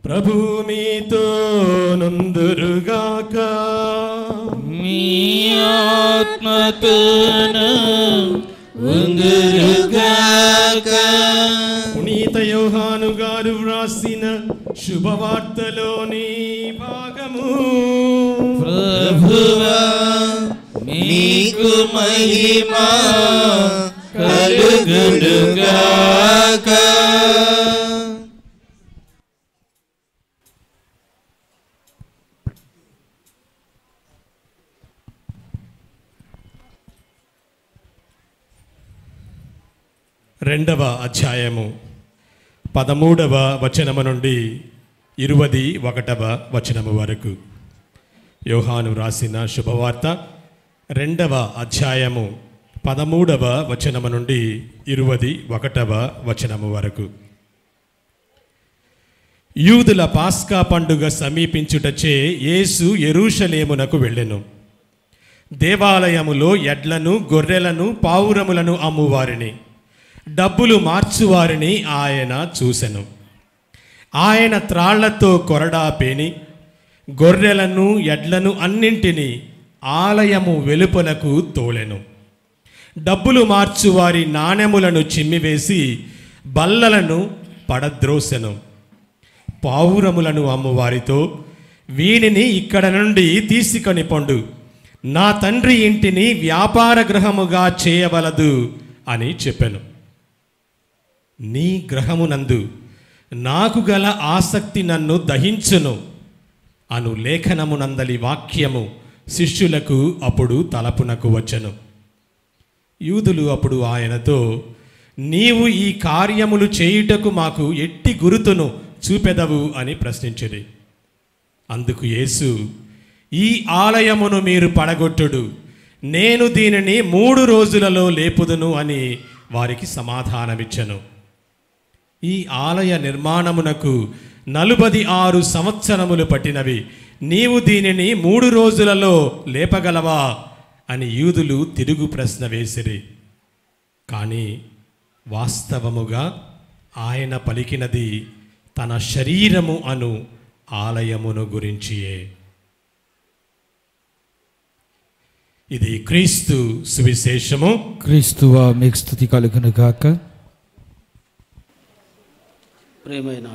ప్రభు మీతో నందురుగాక, మీ ఆత్మతోను ఉందురుగాక. పునీత యోహాను గారు వ్రాసిన శుభవార్తలోని భాగము. ప్రభువా మీకు మహిమా కలుగునుగాక. రెండవ అధ్యాయము 13వ వచనము నుండి 21వ వచనము వరకు. యోహాను రాసిన శుభవార్త 2వ అధ్యాయము 13వ వచనము నుండి 21వ వచనము వరకు. యూదుల పాస్కా పండుగ సమీపించుటచే యేసు యెరూషలేమునకు వెళ్ళెను. దేవాలయములో ఎడ్లను, గొర్రెలను, పావురములను అమ్మువారిని, డబ్బులు మార్చువారిని ఆయన చూసెను. ఆయన త్రాళ్లతో కొరడా పేని గొర్రెలను, ఎడ్లను అన్నింటినీ ఆలయము వెలుపలకు తోలెను. డబ్బులు మార్చువారి నాణెములను చిమ్మివేసి బల్లలను పడద్రోసెను. పావురములను అమ్మువారితో, వీనిని ఇక్కడ నుండి తీసుకొని పొండు, నా తండ్రి ఇంటిని వ్యాపార గృహముగా చేయవలదు అని చెప్పెను. నీ గ్రహమునందు నాకు గల ఆసక్తి నన్ను దహించును అను లేఖనమునందలి వాక్యము శిష్యులకు అప్పుడు తలపునకు వచ్చెను. యూదులు అప్పుడు ఆయనతో, నీవు ఈ కార్యములు చేయుటకు మాకు ఎట్టి గురుతును చూపెదవు అని ప్రశ్నించిరి. అందుకు యేసు, ఈ ఆలయమును మీరు పడగొట్టుడు, నేను దీనిని 3 రోజులలో లేపుదును అని వారికి సమాధానమిచ్చెను. ఈ ఆలయ నిర్మాణమునకు 46 సంవత్సరములు పట్టినవి, నీవు దీనిని 3 రోజులలో లేపగలవా అని యూదులు తిరుగు ప్రశ్న వేసిరి. కానీ వాస్తవముగా ఆయన పలికినది తన శరీరము అను ఆలయమును గురించియే. ఇది క్రీస్తు సువిశేషము. క్రీస్తువా మీకు స్తుతి కలుగును గాక. ప్రియమైన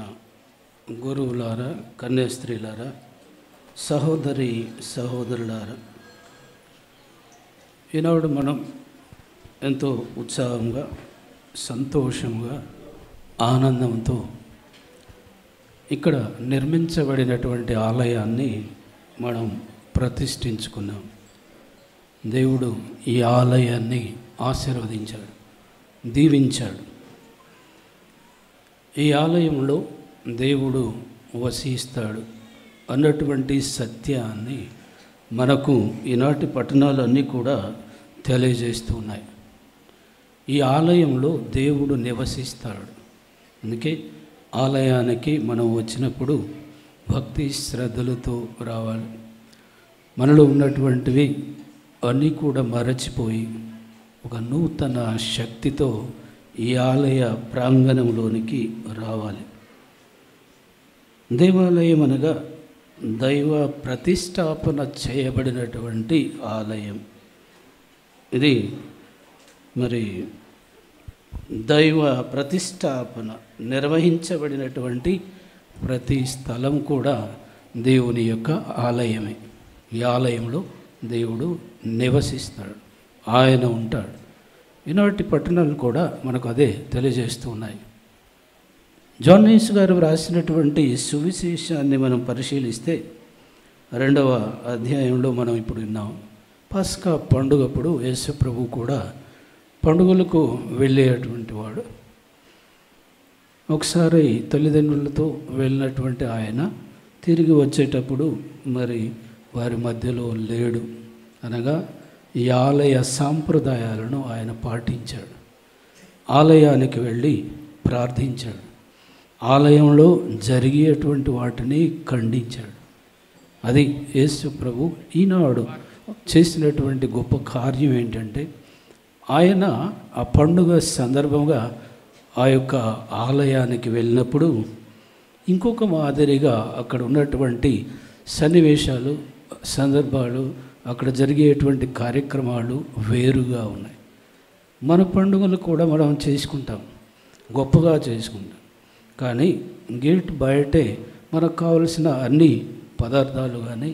గురువులారా, కన్యాస్త్రీలారా, సహోదరి సహోదరులారా, ఈనాడు మనం ఎంతో ఉత్సాహంగా, సంతోషంగా, ఆనందంతో ఇక్కడ నిర్మించబడినటువంటి ఆలయాన్ని మనం ప్రతిష్ఠించుకున్నాం. దేవుడు ఈ ఆలయాన్ని ఆశీర్వదించాడు, దీవించాడు. ఈ ఆలయంలో దేవుడు వసిస్తాడు అన్నటువంటి సత్యాన్ని మనకు ఈనాటి పట్టణాలన్నీ కూడా తెలియజేస్తూ ఉన్నాయి. ఈ ఆలయంలో దేవుడు నివసిస్తాడు. అందుకే ఆలయానికి మనం వచ్చినప్పుడు భక్తి శ్రద్ధలతో రావాలి. మనలో ఉన్నటువంటివి అన్నీ కూడా మరచిపోయి ఒక నూతన శక్తితో ఈ ఆలయ ప్రాంగణంలోనికి రావాలి. దేవాలయం అనగా దైవ ప్రతిష్టాపన చేయబడినటువంటి ఆలయం. ఇది మరి దైవ ప్రతిష్టాపన నిర్వహించబడినటువంటి ప్రతి స్థలం కూడా దేవుని యొక్క ఆలయమే. ఈ ఆలయంలో దేవుడు నివసిస్తాడు, ఆయన ఉంటాడు. ఈనాటి పట్టణాలు కూడా మనకు అదే తెలియజేస్తూ ఉన్నాయి. జాన్ గారు రాసినటువంటి సువిశేషాన్ని మనం పరిశీలిస్తే 2వ అధ్యాయంలో మనం ఇప్పుడు విన్నాం. పస్కా పండుగప్పుడు యేసు ప్రభు కూడా పండుగలకు వెళ్ళేటువంటి వాడు. ఒకసారి తల్లిదండ్రులతో వెళ్ళినటువంటి ఆయన తిరిగి వచ్చేటప్పుడు మరి వారి మధ్యలో లేడు. అనగా ఈ ఆలయ సాంప్రదాయాలను ఆయన పాటించాడు. ఆలయానికి వెళ్ళి ప్రార్థించాడు. ఆలయంలో జరిగేటువంటి వాటిని ఖండించాడు. అది యేసు ప్రభు ఈనాడు చేసినటువంటి గొప్ప కార్యం ఏంటంటే, ఆయన ఆ పండుగ సందర్భంగా ఆ యొక్క ఆలయానికి వెళ్ళినప్పుడు ఇంకొక మాదిరిగా అక్కడ ఉన్నటువంటి సన్నివేశాలు, సందర్భాలు, అక్కడ జరిగేటువంటి కార్యక్రమాలు వేరుగా ఉన్నాయి. మన పండుగలు కూడా మనం చేసుకుంటాం, గొప్పగా చేసుకుంటాం. కానీ గేట్ బయటే మనకు కావలసిన అన్ని పదార్థాలు కానీ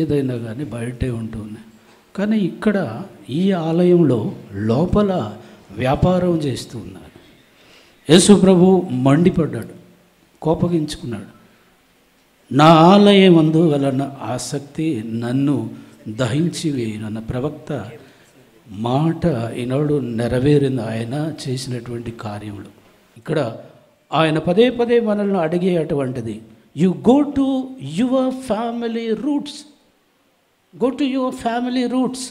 ఏదైనా కానీ బయటే ఉంటున్నాయి. కానీ ఇక్కడ ఈ ఆలయంలో లోపల వ్యాపారం చేస్తూ ఉన్నారు. యేసు ప్రభు మండిపడ్డాడు, కోపగించుకున్నాడు. నా ఆలయమందు వలన ఆసక్తి నన్ను దహించి వేయనన్న ప్రవక్త మాట ఈనాడు నెరవేరింది ఆయన చేసినటువంటి కార్యములు. ఇక్కడ ఆయన పదే పదే మనల్ని అడిగే అటువంటిది, you go to your family roots, go to your family roots.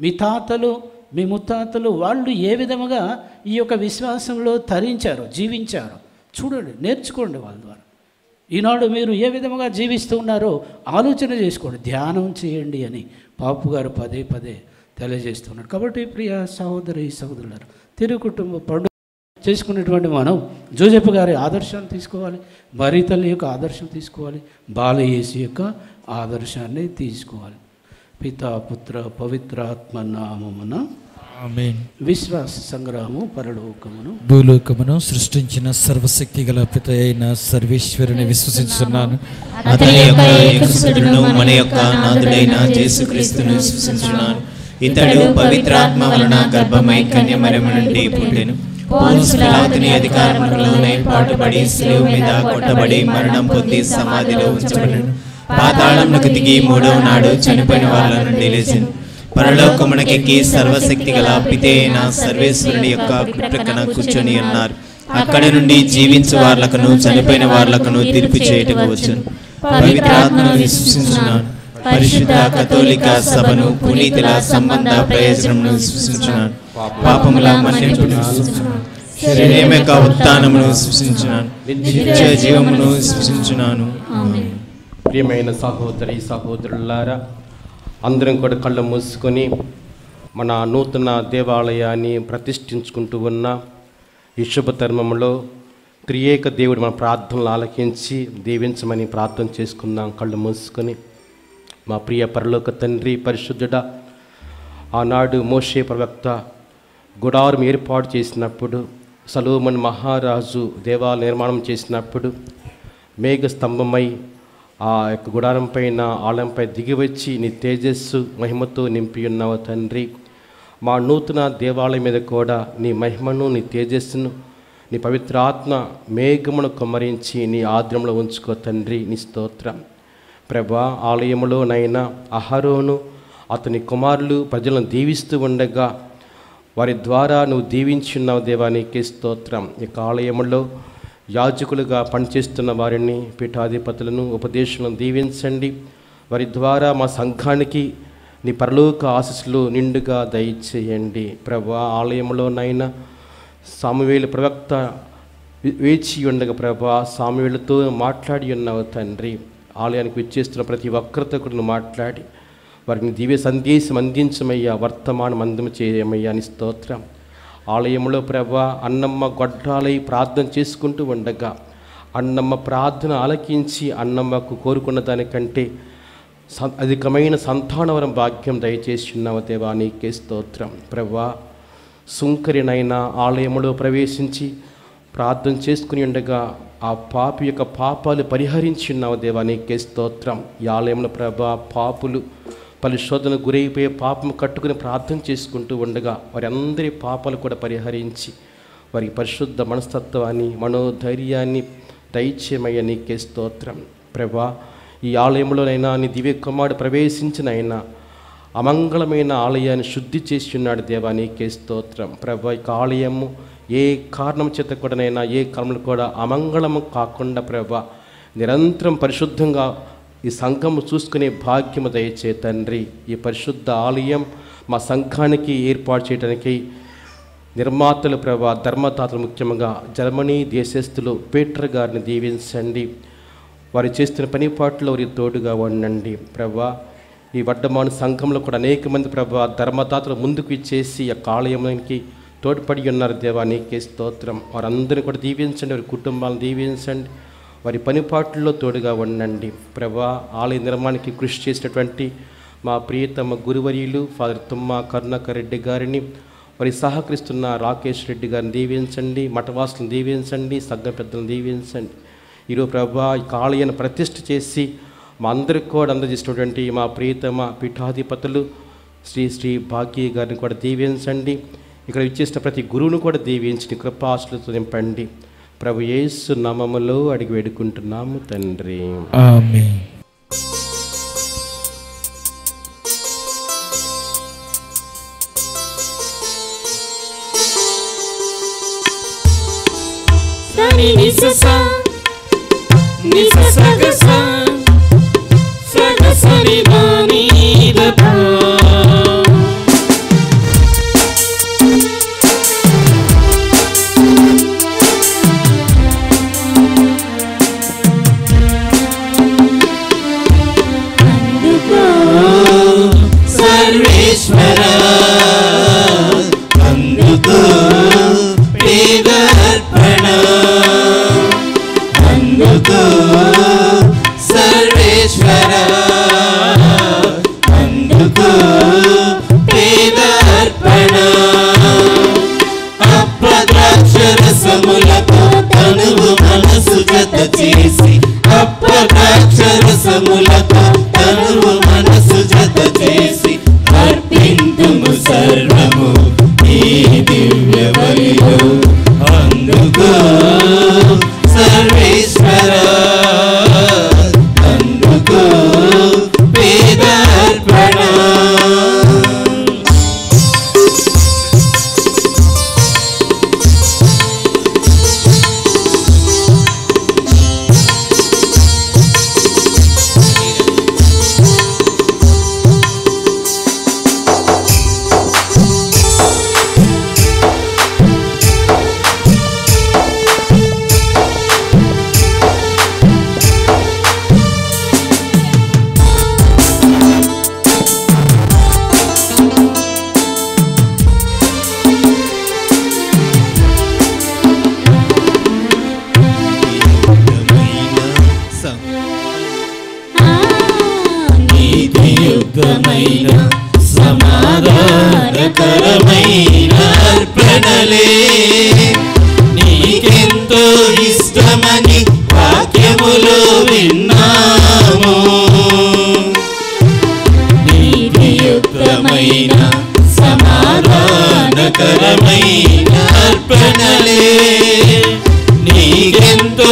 మీ తాతలు మీ ముత్తాతలు వాళ్ళు ఏ విధముగా ఈ యొక్క విశ్వాసంలో తరించారు, జీవించారు చూడండి, నేర్చుకోండి వాళ్ళ ద్వారా. ఈనాడు మీరు ఏ విధముగా జీవిస్తూ ఉన్నారో ఆలోచన చేసుకోండి, ధ్యానం చేయండి అని పాపు గారు పదే పదే తెలియజేస్తున్నారు. కాబట్టి ప్రియ సహోదరి సహోదరులారు, తిరుగు కుటుంబ పండుగ చేసుకునేటువంటి మనం జోజెఫ్ గారి ఆదర్శాన్ని తీసుకోవాలి, మరీ తల్లి యొక్క ఆదర్శం తీసుకోవాలి, బాలయేసు యొక్క ఆదర్శాన్ని తీసుకోవాలి. పితా పుత్ర పవిత్రాత్మ నామమున ఆమేన్. విశ్వాస సంగ్రామము పరలోకమును భూలోకమును సృష్టించిన సర్వశక్తి గల పిత అయిన సర్వేశ్వరుని విశ్వసించున్నాను. అతని యొక్క ఏకసుతుడును మన యొక్క నాథుడైన యేసుక్రీస్తును విశ్వసించున్నాను. ఇతడు పవిత్రాత్మ వలన గర్భమై కన్యమరియము నుండి పుట్టెను. పోన్సు పిలాతుని అధికారములోనే పాటుపడి శిలువ మీద కొట్టబడి మరణం పొంది సమాధిలో ఉంచబడెను. పాతాళమునకు దిగి మూడవ నాడు చనిపోయిన వాళ్ళ నుండి లేచెను. పరలోకమునకెక్కి సర్వశక్తి గల పితే అయిన సర్వేశ్వరుని యొక్క ప్రక్కన కూర్చొని ఉన్నారు. అక్కడ నుండి జీవించు వార్లకును చనిపోయిన వార్లకును తీర్పు చేయుటకు వచ్చును. పవిత్రాత్మను విశ్వసించున్నాను. పరిశుద్ధ కథోలిక సభను పునీతుల సంబంధ ప్రయోజనమును విశ్వసించున్నాను. పాపముల మన్నింపును విశ్వసించున్నాను. శరీరం యొక్క ఉత్థానమును విశ్వసించున్నాను. నిత్య జీవమును విశ్వసించున్నాను. ప్రియమైన సహోదరి సహోదరులారా, అందరం కూడా కళ్ళు మూసుకొని మన నూతన దేవాలయాన్ని ప్రతిష్ఠించుకుంటూ ఉన్న ఈ శుభతర్మంలో త్రియేక దేవుడు మన ప్రార్థనలు ఆలకించి దీవించమని ప్రార్థన చేసుకుందాం. కళ్ళు మూసుకొని, మా ప్రియ పరలోక తండ్రి పరిశుద్ధుడా, ఆనాడు మోషే ప్రవక్త గుడారం ఏర్పాటు చేసినప్పుడు, సొలొమోను మహారాజు దేవాలయ నిర్మాణం చేసినప్పుడు మేఘ స్తంభమై ఆ యొక్క గుడారం పైన ఆలయంపై దిగివచ్చి నీ తేజస్సు మహిమతో నింపి ఉన్నావు తండ్రి. మా నూతన దేవాలయం మీద కూడా నీ మహిమను నీ తేజస్సును నీ పవిత్ర ఆత్మ మేఘమును కుమ్మరించి నీ ఆద్రంలో ఉంచుకో తండ్రి. నీ స్తోత్రం ప్రభా. ఆలయంలోనైనా అహరోను అతని కుమారులు ప్రజలను దీవిస్తూ ఉండగా వారి ద్వారా నువ్వు దీవించున్నావు దేవా, నీకే స్తోత్రం. ఈ ఆలయంలో యాజకులుగా పనిచేస్తున్న వారిని, పీఠాధిపతులను, ఉపదేశాలను దీవించండి. వారి ద్వారా మా సంఘానికి నీ పరలోక ఆశీస్సులు నిండుగా దయచేయండి ప్రభా. ఆలయంలోనైనా సామువేలు ప్రవక్త వేచి ఉండగా ప్రభా, సామువేలుతో మాట్లాడి ఉన్నావు తండ్రి. ఆలయానికి విచ్చేస్తున్న ప్రతి ఒక్కరితో కూడా మాట్లాడి వారిని దివ్య సందేశం అందించమయ్యా, వర్తమానం అందం చేయమయ్యా అని స్తోత్రం. ఆలయంలో ప్రభా అన్నమ్మ గొడ్రాలై ప్రార్థన చేసుకుంటూ ఉండగా అన్నమ్మ ప్రార్థన ఆలకించి అన్నమ్మకు కోరుకున్న దానికంటే అధికమైన సంతానవరం భాగ్యం దయచేసి ఉన్నావు దేవా, నీకే స్తోత్రం ప్రభా. సుంకరినైనా ఆలయంలో ప్రవేశించి ప్రార్థన చేసుకుని ఉండగా ఆ పాపి యొక్క పాపాలు పరిహరించి ఉన్నావు దేవా, నీకే స్తోత్రం. ఈ ఆలయంలో ప్రభా పాపులు పలు శోధనకు గురైపోయే పాపం కట్టుకుని ప్రార్థన చేసుకుంటూ ఉండగా వారి అందరి పాపాలు కూడా పరిహరించి వారి పరిశుద్ధ మనస్తత్వాన్ని మనోధైర్యాన్ని దయచేయమయ్య, నీకే స్తోత్రం ప్రభా. ఈ ఆలయంలోనైనా నీ దివ్య కుమారుడు ప్రవేశించినైనా అమంగళమైన ఆలయాన్ని శుద్ధి చేసి ఉన్నాడు దేవా, నీకే స్తోత్రం ప్రభా. ఇక ఆలయము ఏ కారణం చేత కూడానైనా ఏ కారణంలో కూడా అమంగళము కాకుండా ప్రభా నిరంతరం పరిశుద్ధంగా ఈ సంఘము చూసుకునే భాగ్యము దయచే తండ్రి. ఈ పరిశుద్ధ ఆలయం మా సంఘానికి ఏర్పాటు చేయడానికి నిర్మాతలు ప్రభా, ధర్మదాతలు, ముఖ్యంగా జర్మనీ దేశస్థులు పీటర్ గారిని దీవించండి. వారు చేస్తున్న పనిపాట్లో వారి తోడుగా ఉండండి ప్రభా. ఈ వడ్డమాను సంఘంలో కూడా అనేక మంది ప్రభా ధర్మదాతలు ముందుకు ఇచ్చేసి ఆ ఆలయానికి తోడ్పడి ఉన్నారు దేవా, నీకే స్తోత్రం. వారందరినీ కూడా దీవించండి, వారి కుటుంబాలను దీవించండి, వారి పనిపాట్లలో తోడుగా ఉండండి ప్రభా. ఆలయ నిర్మాణానికి కృషి చేసినటువంటి మా ప్రియతమ గురువర్యులు ఫాదర్ తుమ్మ కరుణాకర్ రెడ్డి గారిని, మరి సహకరిస్తున్న రాకేష్ రెడ్డి గారిని దీవించండి, మఠవాసులను దీవించండి, సంఘ పెద్దలను దీవించండి. ఈరోజు ప్రభా ఈ ఆలయాన్ని ప్రతిష్ఠ చేసి మా అందరికి కూడా అందజేసినటువంటి మా ప్రియతమ పీఠాధిపతులు శ్రీ భాగ్య గారిని కూడా దీవించండి. ఇక్కడ ఇచ్చేసిన ప్రతి గురువును కూడా దీవించి కృపాశలతో నింపండి. ప్రభు యేసు నామములో అడిగి వేడుకుంటున్నాము తండ్రి, ఆమేన్. సర్వేశ్వర అందుకో పేదర్పణ, అందుకో సర్వేశ్వర అందుకో పేదర్పణ. అప్పద్రాక్షరసములతో తనువు మనసు జత చేసి, అప్పద్రాక్షరసములతో తనువు మనసు జత చేసి అర్పింతుము సర్వము ఈ దివ్య బలిలో. అందుకో సర్వేశ్వర అందుకో పేదర్పణ. నీతియుక్తమైన సమాధానకరమైన అర్పణలే నీకెంతో ఇష్టమని వాక్యములో విన్నాము. నీతియుక్తమైన సమాధానకరమైన అర్పణలే నీకెంతో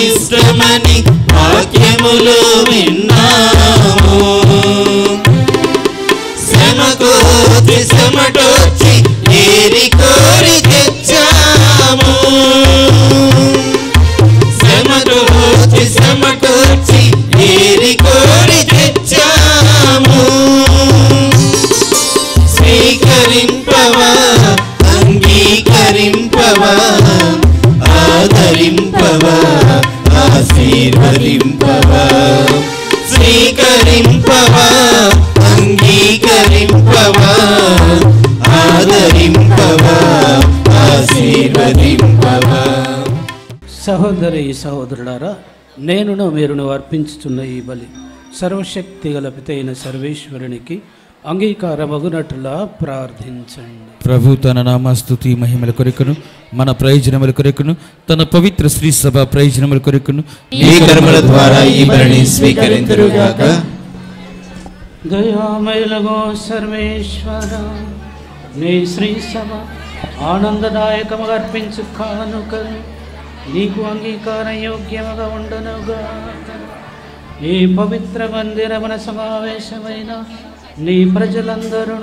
ఇష్టమని వాక్యములో విన్నాము. శ్రమకోచి శ్రమటోచి ఏరి కోరి తెచ్చాము. శ్రమటోచి శ్రమటోచి ఏరి కోరి తెచ్చాము. స్వీకరింపవా అంగీకరింపవా ఆదరింపవా ఆశీర్వదింపవా. స్వీకరింపవా అంగీకరింపవా ఆదరింపవా ఆశీర్వదింపవా. సహోదరి సహోదరులారా, నేనును మీరును అర్పించుతున్న ఈ బలి సర్వశక్తి గల పితైన సర్వేశ్వరునికి అంగీకారమగునట్లుగా ప్రార్థించండి. ప్రభు తన నామస్తుతి మహిమల కొరకును మన ప్రయోజనముల కొరకును తన పవిత్ర శ్రీ సభ ప్రయోజనముల కొరకును ఈ కర్మల ద్వారా ఈ బలిని స్వీకరింతురుగాక. దయామయులగో సర్వేశ్వర, నీ శ్రీ సభ ఆనందదాయకముగా అర్పించు కానుకలు నీకు అంగీకార యోగ్యముగా ఉండనుగాక. ఈ పవిత్ర మందిరమున సమావేశమైన నీ ప్రజలందరూ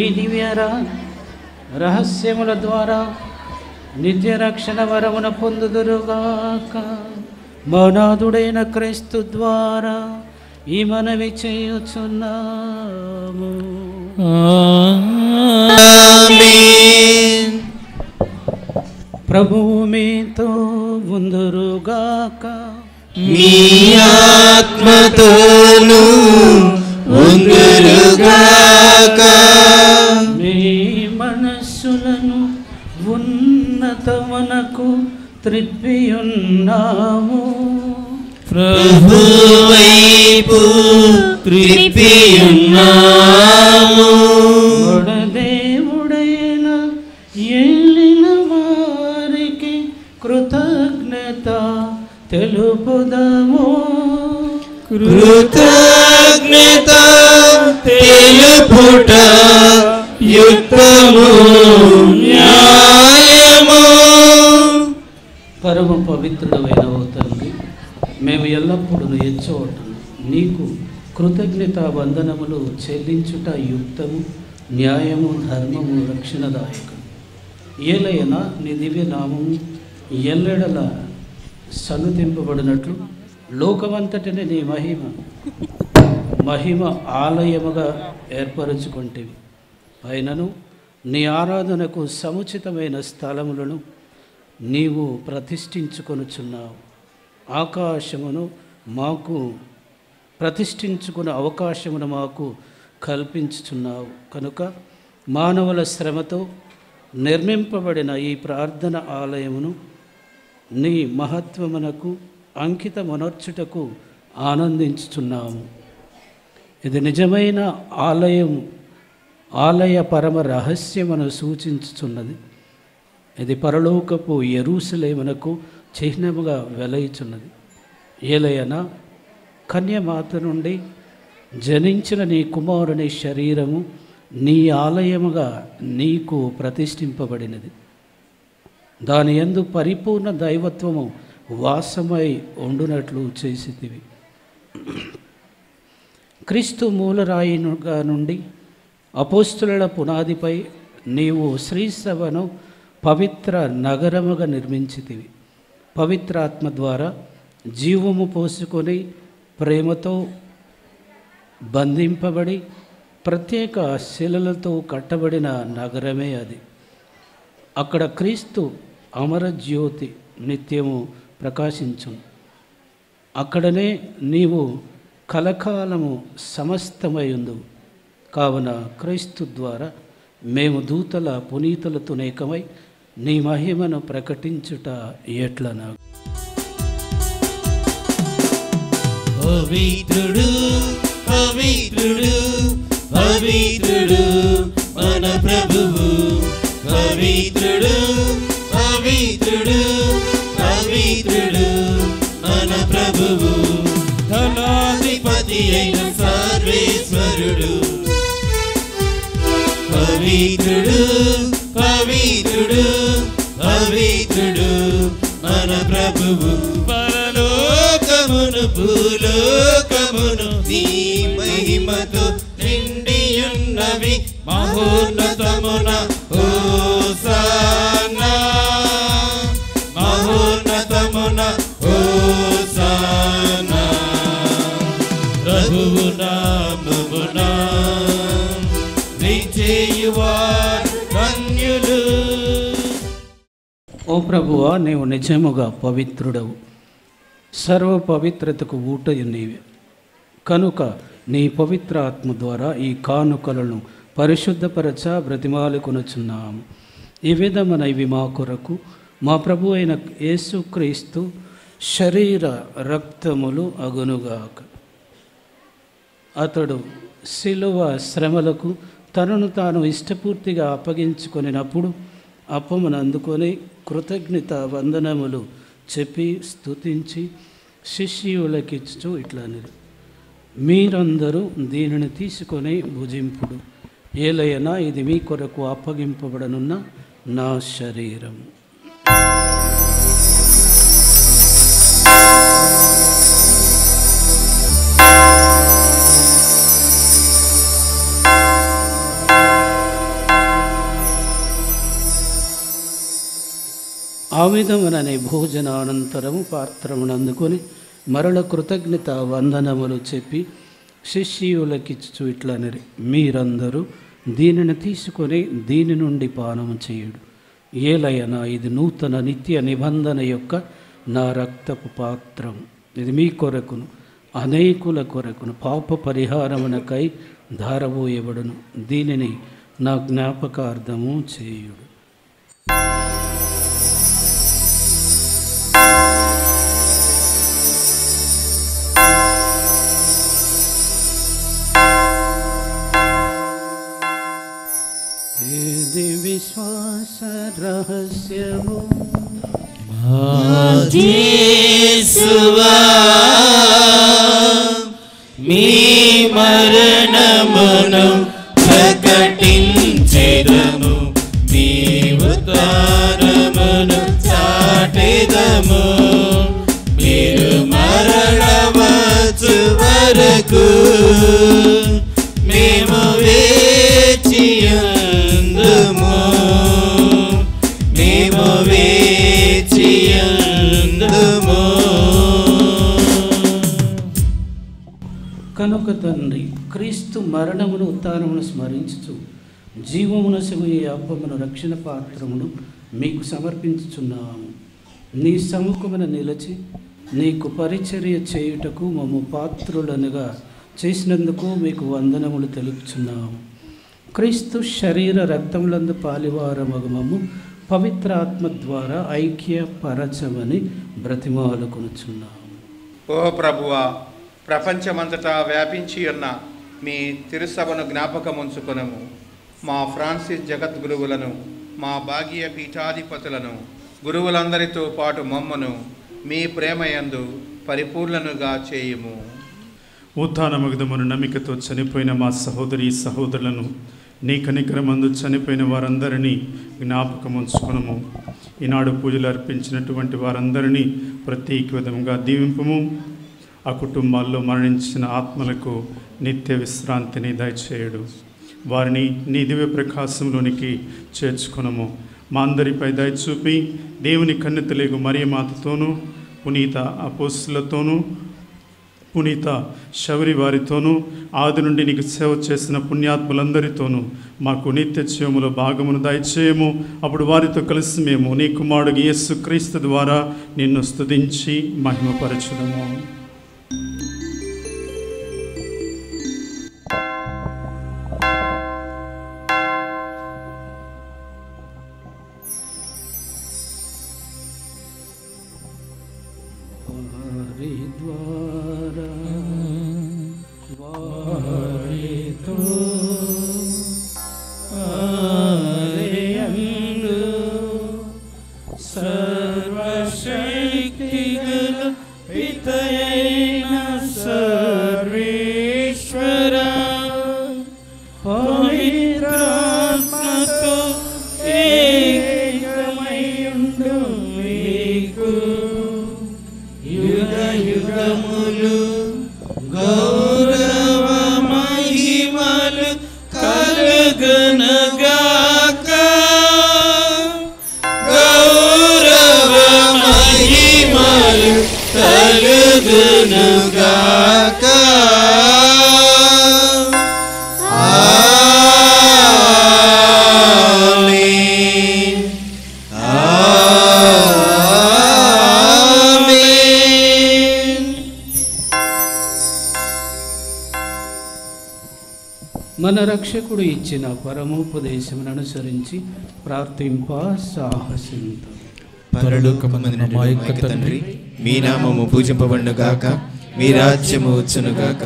ఈ దివ్య రహస్యముల ద్వారా నిత్య రక్షణ వరమున పొందుదురుగాక. మనాథుడైన క్రీస్తు ద్వారా ఈ మనవి చేయుచున్నాము. ఆమేన్. ప్రభువు మీతో ఉందురుగాక. మీ ఆత్మతోను ఉందురుగాక. మీ మనస్సులను ఉన్నతమునకు త్రిప్పియున్నాము. ప్రభువైపు త్రిప్పియున్నాము. దేవుడైన వందనము. కృతజ్ఞత తెలుపుట యుక్తము న్యాయము. పరమ పవిత్రుడమైన ఓ తండ్రి, మేము ఎల్లప్పుడూ ఎచ్చోటను నీకు కృతజ్ఞత వందనములు చెల్లించుట యుక్తము న్యాయము ధర్మము రక్షణదాయకం. ఏలైనా నీ దివ్య నామము ఎల్లెడల సన్నుతింపబడినట్లు లోకమంతటిని నీ మహిమ ఆలయముగా ఏర్పరచుకుంటేవి. అయినను నీ ఆరాధనకు సముచితమైన స్థలములను నీవు ప్రతిష్ఠించుకొనుచున్నావు. ఆకాశమును మాకు ప్రతిష్ఠించుకునే అవకాశమును మాకు కల్పించుచున్నావు. కనుక మానవుల శ్రమతో నిర్మింపబడిన ఈ ప్రార్థన ఆలయమును నీ మహత్వమునకు అంకితమనర్చుటకు ఆనందించుచున్నాము. ఇది నిజమైన ఆలయ పరమ రహస్యమును సూచించుచున్నది. ఇది పరలోకపు యెరూషలేమునకు చిహ్నముగా వెలయుచున్నది. ఏలయనా కన్యమాత నుండి జనించిన నీ కుమారుని శరీరము నీ ఆలయముగా నీకు ప్రతిష్ఠింపబడినది. దాని యందు పరిపూర్ణ దైవత్వము వాసమై ఉండునట్లు చేసితివి. క్రీస్తు మూలరాయిగా నుండి అపోస్తుల పునాదిపై నీవు శ్రీసభను పవిత్ర నగరముగా నిర్మించితివి. పవిత్రాత్మ ద్వారా జీవము పోసుకొని ప్రేమతో బంధింపబడి ప్రత్యేక శిలలతో కట్టబడిన నగరమే అది. అక్కడ క్రీస్తు అమరజ్యోతి నిత్యము ప్రకాశించును. అక్కడనే నీవు కలకాలము సమస్తమయుందు. కావున క్రీస్తు ద్వారా మేము దూతల పునీతులతోనేకమై నీ మహిమను ప్రకటించుట ఎట్లనా. పవిత్రుడు పవిత్రుడు పవిత్రుడు మన ప్రభువు. పవిత్రుడు పవిత్రుడు పవిత్రుడు మన ప్రభువు. ధనాధిపతి అయిన సర్వేశ్వరుడు. పవిత్రుడు పవిత్రుడు పవిత్రుడు మన ప్రభువు. పరలోకమును భూలోకమును నీ మహిమతో నిండియున్నవి. మహోన్నతమున హోసానా మహోన్నతమున హోసానా. ప్రభువు నామమున విజయువారు ధన్యులు. ఓ ప్రభువా, నీవు నిజముగా పవిత్రుడవు. సర్వ పవిత్రతకు ఊటయు నీవే. కనుక నీ పవిత్ర ఆత్మ ద్వారా ఈ కానుకలను పరిశుద్ధపరచ బ్రతిమాలుకొనుచున్నాము. ఈ విధమున ఇవి మా కొరకు మా ప్రభు అయిన యేసుక్రీస్తు శరీర రక్తములు అగునుగాక. అతడు శిలువ శ్రమలకు తనను తాను ఇష్టపూర్తిగా అప్పగించుకొనినప్పుడు అప్పమును అందుకొని కృతజ్ఞత వందనములు చెప్పి స్తుతించి శిష్యులకిచ్చు ఇట్లనిది, మీరందరూ దీనిని తీసుకొని భుజింపుడు. ఏలయనా ఇది మీ కొరకు అప్పగింపబడనున్న నా శరీరం. ఆ విధముననే భోజనానంతరము పాత్రమును అందుకొని మరల కృతజ్ఞత వందనములు చెప్పి శిష్యులకిచ్చు ఇట్లనిరి, మీరందరూ దీనిని తీసుకొని దీని నుండి పానము చేయుడు. ఏలయనా ఇది నూతన నిత్య నిబంధన యొక్క నా రక్తపు పాత్రం. ఇది మీ కొరకును అనేకుల కొరకును పాప పరిహారమునకై ధారబోయబడును. దీనిని నా జ్ఞాపకార్థము చేయుడు. ఇది విశ్వాస రహస్యము యేసువా కనుక తండ్రి క్రీస్తు మరణమును ఉత్థానమును స్మరించుచు జీవమునసగు ఈ అప్పమును రక్షణ పాత్రమును మీకు సమర్పించుచున్నాము. నీ సముఖమున నిలిచి నీకు పరిచర్య చేయుటకు మమ్ము పాత్రులనుగా చేసినందుకు మీకు వందనములు తెలుపుచున్నాము. క్రీస్తు శరీర రక్తములందు పాలివారమగు పవిత్ర ఆత్మ ద్వారా ఐక్యపరచమని బ్రతిమాలుకొనుచున్నాము. ఓ ప్రభువా, ప్రపంచమంతటా వ్యాపించి ఉన్న మీ తిరుసభను జ్ఞాపకముంచుకొనము. మా ఫ్రాన్సిస్ జగద్గురువులను, మా భాగ్య పీఠాధిపతులను, గురువులందరితో పాటు మమ్మను మీ ప్రేమయందు పరిపూర్ణనుగా చేయుము. ఉత్థానమగుదమును నమ్మికతో చనిపోయిన మా సహోదరి సహోదరులను, నీ కనికరమందు చనిపోయిన వారందరినీ జ్ఞాపకం ఉంచుకునము. ఈనాడు పూజలు అర్పించినటువంటి వారందరినీ ప్రత్యేక విధంగా దీవింపము. ఆ కుటుంబాల్లో మరణించిన ఆత్మలకు నిత్య విశ్రాంతిని దయచేయడు. వారిని నీ దివ్య ప్రకాశంలోనికి చేర్చుకునము. మా అందరిపై దయచూపి దేవుని కన్నెతలేగు మరియమాతతోనూ, పునీత అపోస్తులతోనూ, పునీత శబరి వారితోనూ, ఆది నుండి నీకు సేవ చేసిన పుణ్యాత్ములందరితోనూ మాకు నిత్య జీవములో భాగమును దయచేయము. అప్పుడు వారితో కలిసి మేము నీ కుమారుడు యేసు క్రీస్తు ద్వారా నిన్ను స్తుతించి మహిమపరచుదము. మన రక్షకుడు ఇచ్చిన పరమోపదేశమును అనుసరించి ప్రార్థింప సాహసింత. పరలోకమందున మా యొక్క తండ్రి, మీ నామము పూజింపబడునుగాక, మీ రాజ్యము వచ్చునుగాక,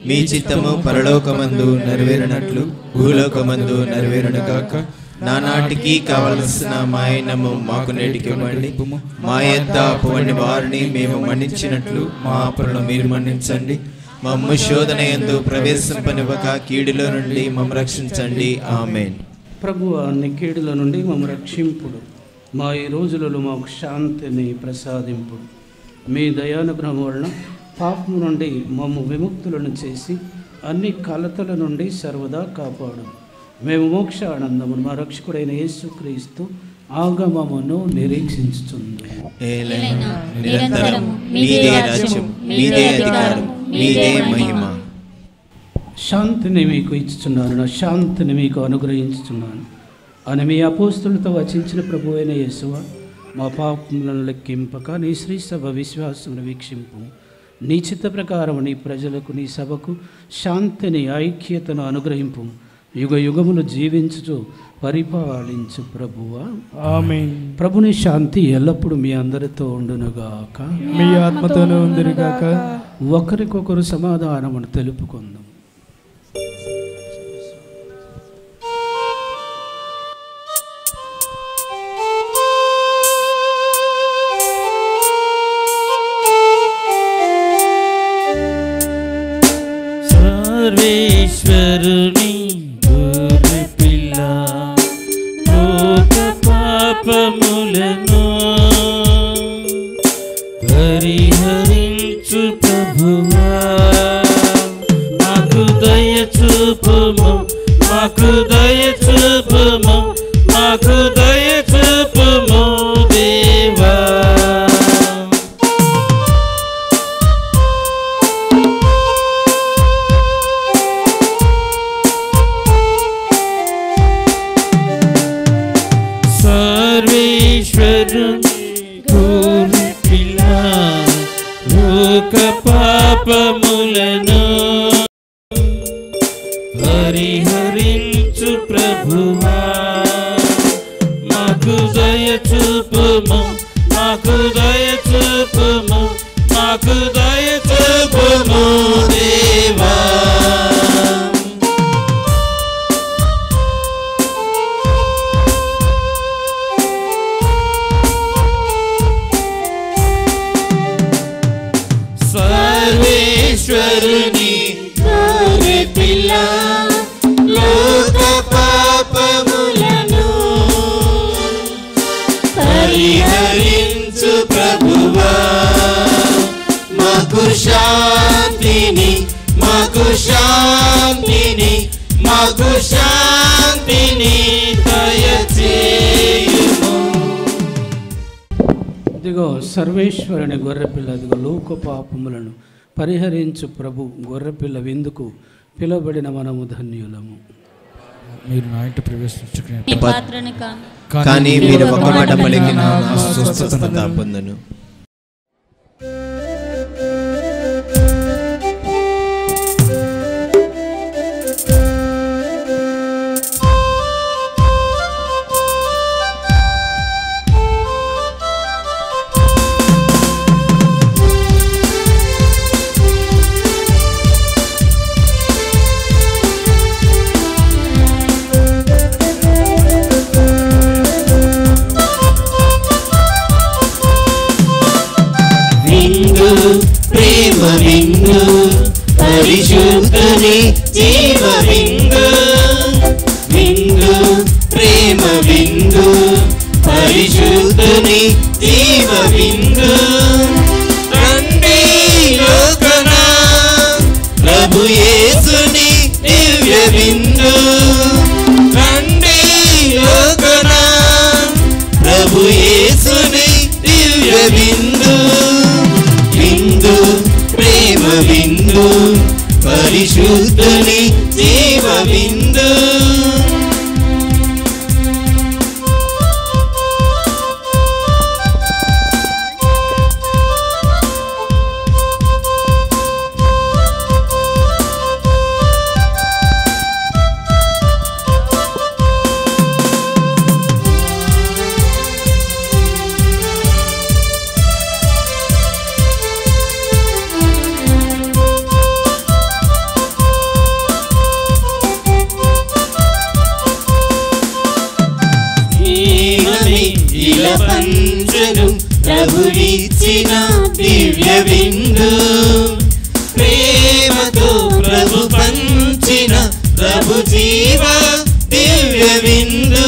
మీ చిత్తము పరలోకమందు నెరవేరునట్లు భూలోకమందు నెరవేరునుగాక. నానాటికి కావలసిన మాయనము మాకు నేటికి ఇవ్వండి. మా యొద్ద అప్పువని వారిని మేము మన్నించినట్లు మా అప్పులను మీరు మన్నించండి. మమ్ము శోధన యందు ప్రవేశింపనివ్వక కీడులో నుండి మమ్ము రక్షించండి. ఆమేన్. ప్రభువా, అన్ని కీడుల నుండి మమ్ము రక్షింపుడు. మా ఈ రోజులలో మాకు శాంతిని ప్రసాదింపుడు. మీ దయానుగ్రహం వలన పాపము నుండి మమ్ము విముక్తులను చేసి అన్ని కలతల నుండి సర్వదా కాపాడు. మేము మోక్ష ఆనందమును మా రక్షకుడైన యేసుక్రీస్తు ఆగమమును నిరీక్షించుచుంది. శాంతిని మీకు ఇచ్చుచున్నాను, నా శాంతిని మీకు అనుగ్రహించుచున్నాను అని మీ అపోస్తులతో వచించిన ప్రభు అయిన యేసువా, మా పాపములను లెక్కింపక నీ శ్రీ సభ విశ్వాసమును వీక్షింపు. నీ చిత్త ప్రకారం నీ ప్రజలకు, నీ సభకు శాంతిని ఐక్యతను అనుగ్రహింపు. యుగ యుగములు జీవించుచు పరిపాలించు ప్రభువా. ఆమేన్. ప్రభుని శాంతి ఎల్లప్పుడూ మీ అందరితో ఉండునుగాక, మీ ఆత్మతోనూ ఉండునుగాక. ఒకరికొకరు సమాధానమును తెలుపుకుందాం. సర్వేశ్వరుని గొర్రె పిల్ల, లోక పాపములను పరిహరించు ప్రభువా, మాకు దయ చూపుము, మాకు దయ చూపుము, మాకు దయ చూపుము దేవా. పాపములను పరిహరించు ప్రభువా మాకు దయ చూపుము మాకు దయ చూపుము మాకు దయ చూపుము దేవా సర్వేశ్వరుని గొర్రె పిల్ల లోక పాపములను పరిహరించు ప్రభువా మాకు శాంతిని మాకు శాంతిని మాకు శాంతిని దయచేయుము. ఇదిగో సర్వేశ్వరుని గొర్రెపిల్ల, ఇదిగో లోక పాపములను పరిహరించు ప్రభు గొర్రెపిల్ల విందుకు పిలువబడిన మనము ధన్యులము. మీరు నా ఇంట ప్రవేశించుకునే కానీ మీరు ఒక మాట పలికిన నా స్వస్థత పొందను. ప్రేమ విందు పరిశుద్ధని జీవ విందు విందు ప్రేమ విందు పరిశుద్ధని జీవ విందు రండి లోకనా ప్రభు యేసుని దివ్య విందు రండి లోకనా ప్రభు యేసుని దివ్య విందు విందు ప్రేమ విందు పరిశుద్ధని జీవ విందు పంచను ప్రభువిచ్చిన దివ్య విందు ప్రేమతో ప్రభు పంచిన ప్రభు జీవ దివ్య విందు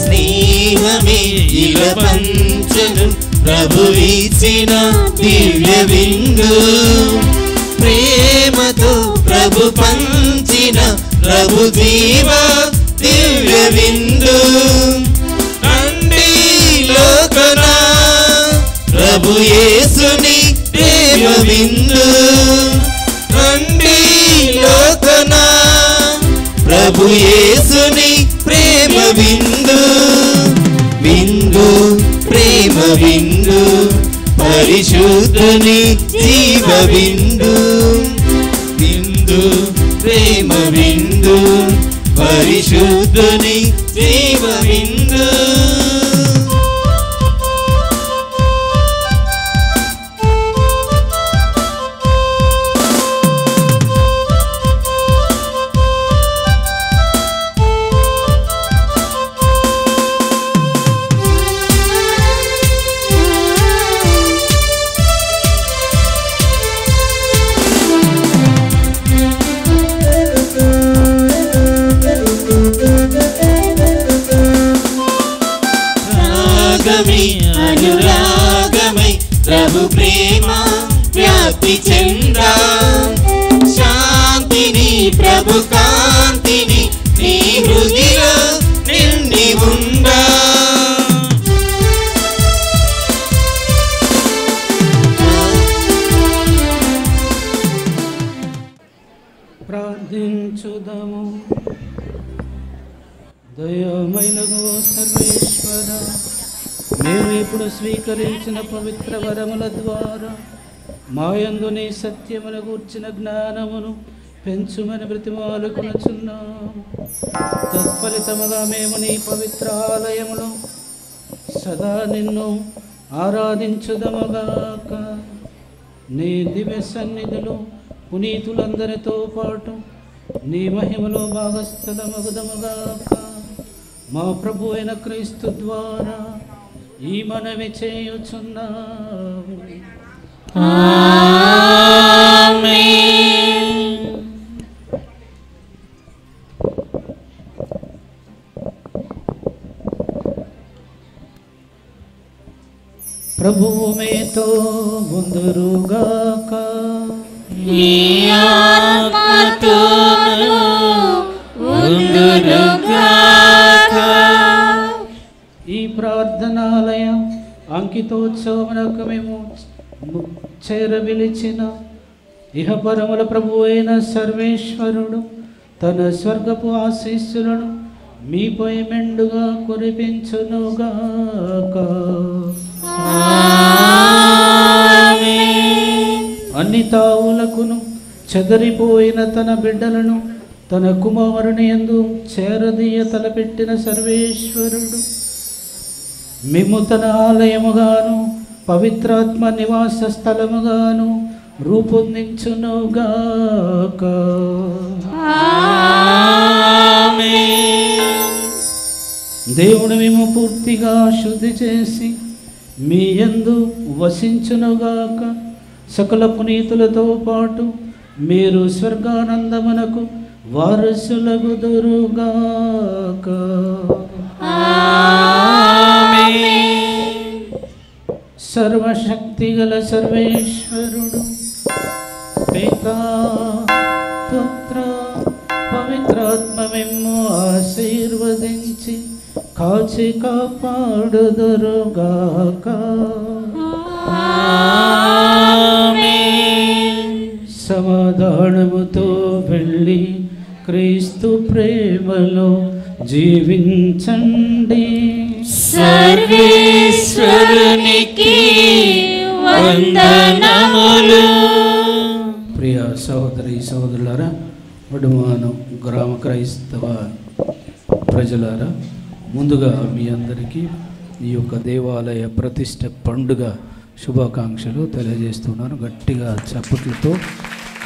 స్నేహమే ఇల పంచను ప్రభువిచ్చిన దివ్య విందు ప్రేమతో ప్రభు పంచిన ప్రభు జీవ దివ్య విందు రండి లోకనా ప్రభు యేసుని ప్రేమ విందు రండి లోకనా ప్రభు యేసుని ప్రేమ విందు విందు ప్రేమ విందు పరిశుద్ధని జీవ విందు విందు ప్రేమ విందు పరిశుద్ధని జీవ విందు అనురాగమై ప్రభు ప్రేమ వ్యాప్తి చెందా శాంతిని ప్రభు కాంతిని నీ హృదయలో నిండి ఉందా ప్రార్థించుదము. దయమైన సర్వేశ్వర మేము ఇప్పుడు స్వీకరించిన పవిత్ర వరముల ద్వారా మాయందు నీ సత్యమును గూర్చిన జ్ఞానమును పెంచుమని బ్రతిమాలుకొనుచున్నాము. తత్ఫలితముగా మేము నీ పవిత్ర ఆలయములో సదా నిన్ను ఆరాధించుదముగాక. నీ దివ్య సన్నిధిలో పునీతులందరితో పాటు నీ మహిమలో భాగస్థులమగుదముగాక. మా ప్రభు అయిన క్రీస్తు ద్వారా ఈ మనవి చేయుచున్నాము. ప్రభువు మీతో ఉందురుగాక. నీ ఆత్మతోను ఉందురుగాక. ఈ ప్రార్థనాలయం అంకితోత్సవమునకు మేము చేరవిలిచిన ఇహపరముల ప్రభు అయిన సర్వేశ్వరుడు తన స్వర్గపు ఆశీస్సులను మీపై మెండుగా కురిపించునుగాక. అన్ని తావులకును చెదరిపోయిన తన బిడ్డలను తన కుమారుని యందు చేరదీయ తలపెట్టిన సర్వేశ్వరుడు మేము తన ఆలయముగాను పవిత్రాత్మ నివాస స్థలముగాను రూపొందించునుగాక. దేవుడు మేము పూర్తిగా శుద్ధి చేసి మీ యందు వసించునుగాక. సకల పునీతులతో పాటు మీరు స్వర్గానందమునకు వారసులగుదురుగాక. సర్వశక్తిగల సర్వేశ్వరుడు పితా పుత్ర పవిత్రాత్మ మిమ్ము ఆశీర్వదించి కాచి కాపాడుదురుగాక. సమాధానముతో వెళ్ళి క్రీస్తు ప్రేమలో జీవించండి. సర్వేశ్వరునికి వందనములు. ప్రియ సహోదరి సహోదరులారా, వడుమానం గ్రామ క్రైస్తవ ప్రజలారా, ముందుగా మీ అందరికీ ఈ యొక్క దేవాలయ ప్రతిష్ట పండుగ శుభాకాంక్షలు తెలియజేస్తున్నాను. గట్టిగా చప్పట్లతో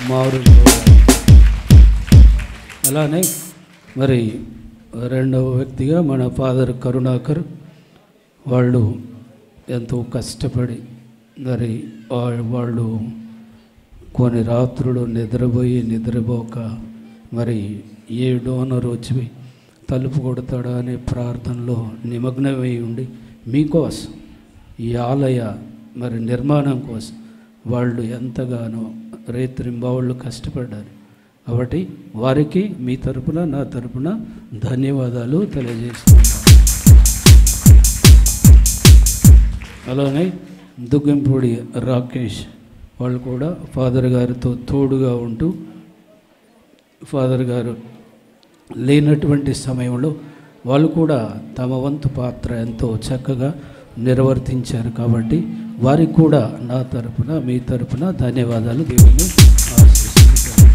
మారు. అలానే మరి రెండవ వ్యక్తిగా మన ఫాదర్ కరుణాకర్, వాళ్ళు ఎంతో కష్టపడి మరి వాళ్ళు కొన్ని రాత్రులు నిద్రపోక మరి ఏ డోనర్ వచ్చి తలుపు కొడతాడా అనే ప్రార్థనలో నిమగ్నమై ఉండి మీకోసం ఈ ఆలయ మరి నిర్మాణం కోసం వాళ్ళు ఎంతగానో రేత్రింబావుళ్ళు కష్టపడ్డారు. కాబట్టి వారికి మీ తరపున నా తరపున ధన్యవాదాలు తెలియజేస్తున్నాను. అలానే దుగ్గంపూడి రాకేష్ వాళ్ళు కూడా ఫాదర్ గారితో తోడుగా ఉంటూ ఫాదర్ గారు లేనటువంటి సమయంలో వాళ్ళు కూడా తమ వంతు పాత్ర ఎంతో చక్కగా నిర్వర్తించారు. కాబట్టి వారికి కూడా నా తరపున మీ తరపున ధన్యవాదాలు. దేవుని ఆశీర్వదించండి.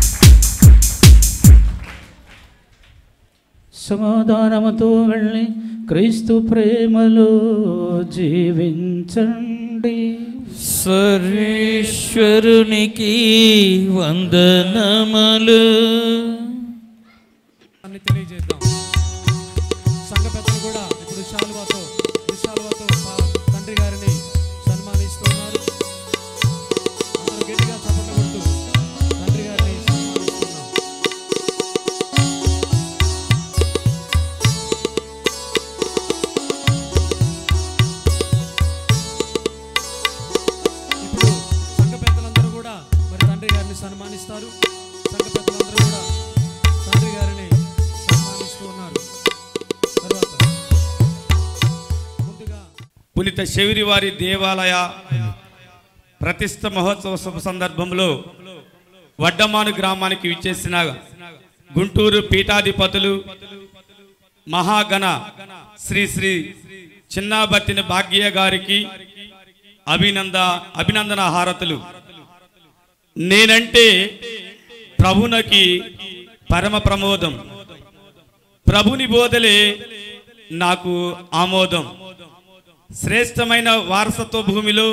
సమాధానముతో వెళ్ళి క్రీస్తు ప్రేమలో జీవించండి. సర్వేశ్వరునికి వందనములు. అన్ని తెలియజేద్దాం. సంఘ పెద్దలు కూడా ఇప్పుడు శాలువాతో తండ్రి గారిని సన్మానిస్తున్నారు. అందరూ గట్టిగా చప్పట్లు కొడుతూ తండ్రి గారిని సన్మానిస్తున్నాం. ఇప్పుడు సంఘ పెద్దలందరూ కూడా మరి తండ్రి గారిని సన్మానిస్తారు. సంఘ పెద్దలందరూ కూడా తండ్రి గారిని సన్మానిస్తూ ఉన్నారు. తర్వాత ముందుగా పునీత శౌరి వారి దేవాలయ ప్రతిష్ఠ మహోత్సవ శుభ సందర్భంలో వడ్డమాను గ్రామానికి విచ్చేసిన గుంటూరు పీఠాధిపతులు మహాగణ శ్రీ శ్రీ చిన్నాబత్తిన భాగ్య గారికి అభినందన హారతులు. నేనంటే ప్రభునకి పరమ ప్రమోదం, ప్రభుని బోధలే నాకు ఆమోదం. శ్రేష్టమైన వారసత్వ భూమిలో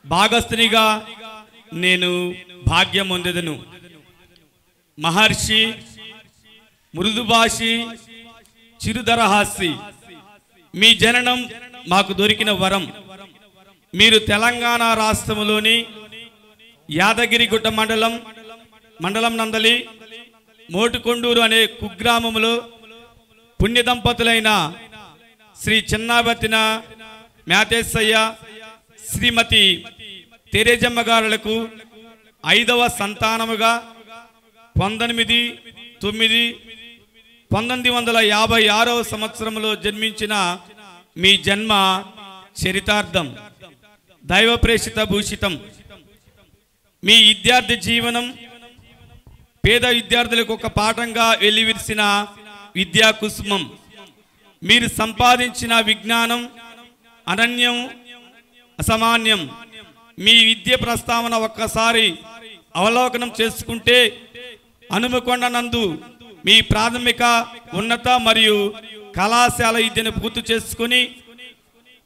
భాగస్థునిగా నేను భాగ్యం పొందెదను. మహర్షి, మృదుభాషి, చిరుదరహాసి, మీ జననం మాకు దొరికిన వరం. మీరు తెలంగాణ రాష్ట్రంలోని యాదగిరిగుట్ట మండలం నందలి మోటుకొండూరు అనే కుగ్రామంలో పుణ్య దంపతులైన శ్రీ చిన్నాబత్తిన మ్యాతేశయ్య, శ్రీమతి తెరేజమ్మ గారులకు 5వ సంతానముగా 1956వ సంవత్సరంలో జన్మించిన మీ జన్మ చరితార్థం, దైవ ప్రేషిత భూషితం. మీ విద్యార్థి జీవనం పేద విద్యార్థులకు ఒక పాఠంగా వెల్లివిరిసిన విద్యా కుసుమం. మీరు సంపాదించిన విజ్ఞానం అనన్యం, అసామాన్యం. మీ విద్య ప్రస్తావన ఒక్కసారి అవలోకనం చేసుకుంటే హనుమకొండ నందు మీ ప్రాథమిక, ఉన్నత మరియు కళాశాల విద్యను పూర్తి చేసుకుని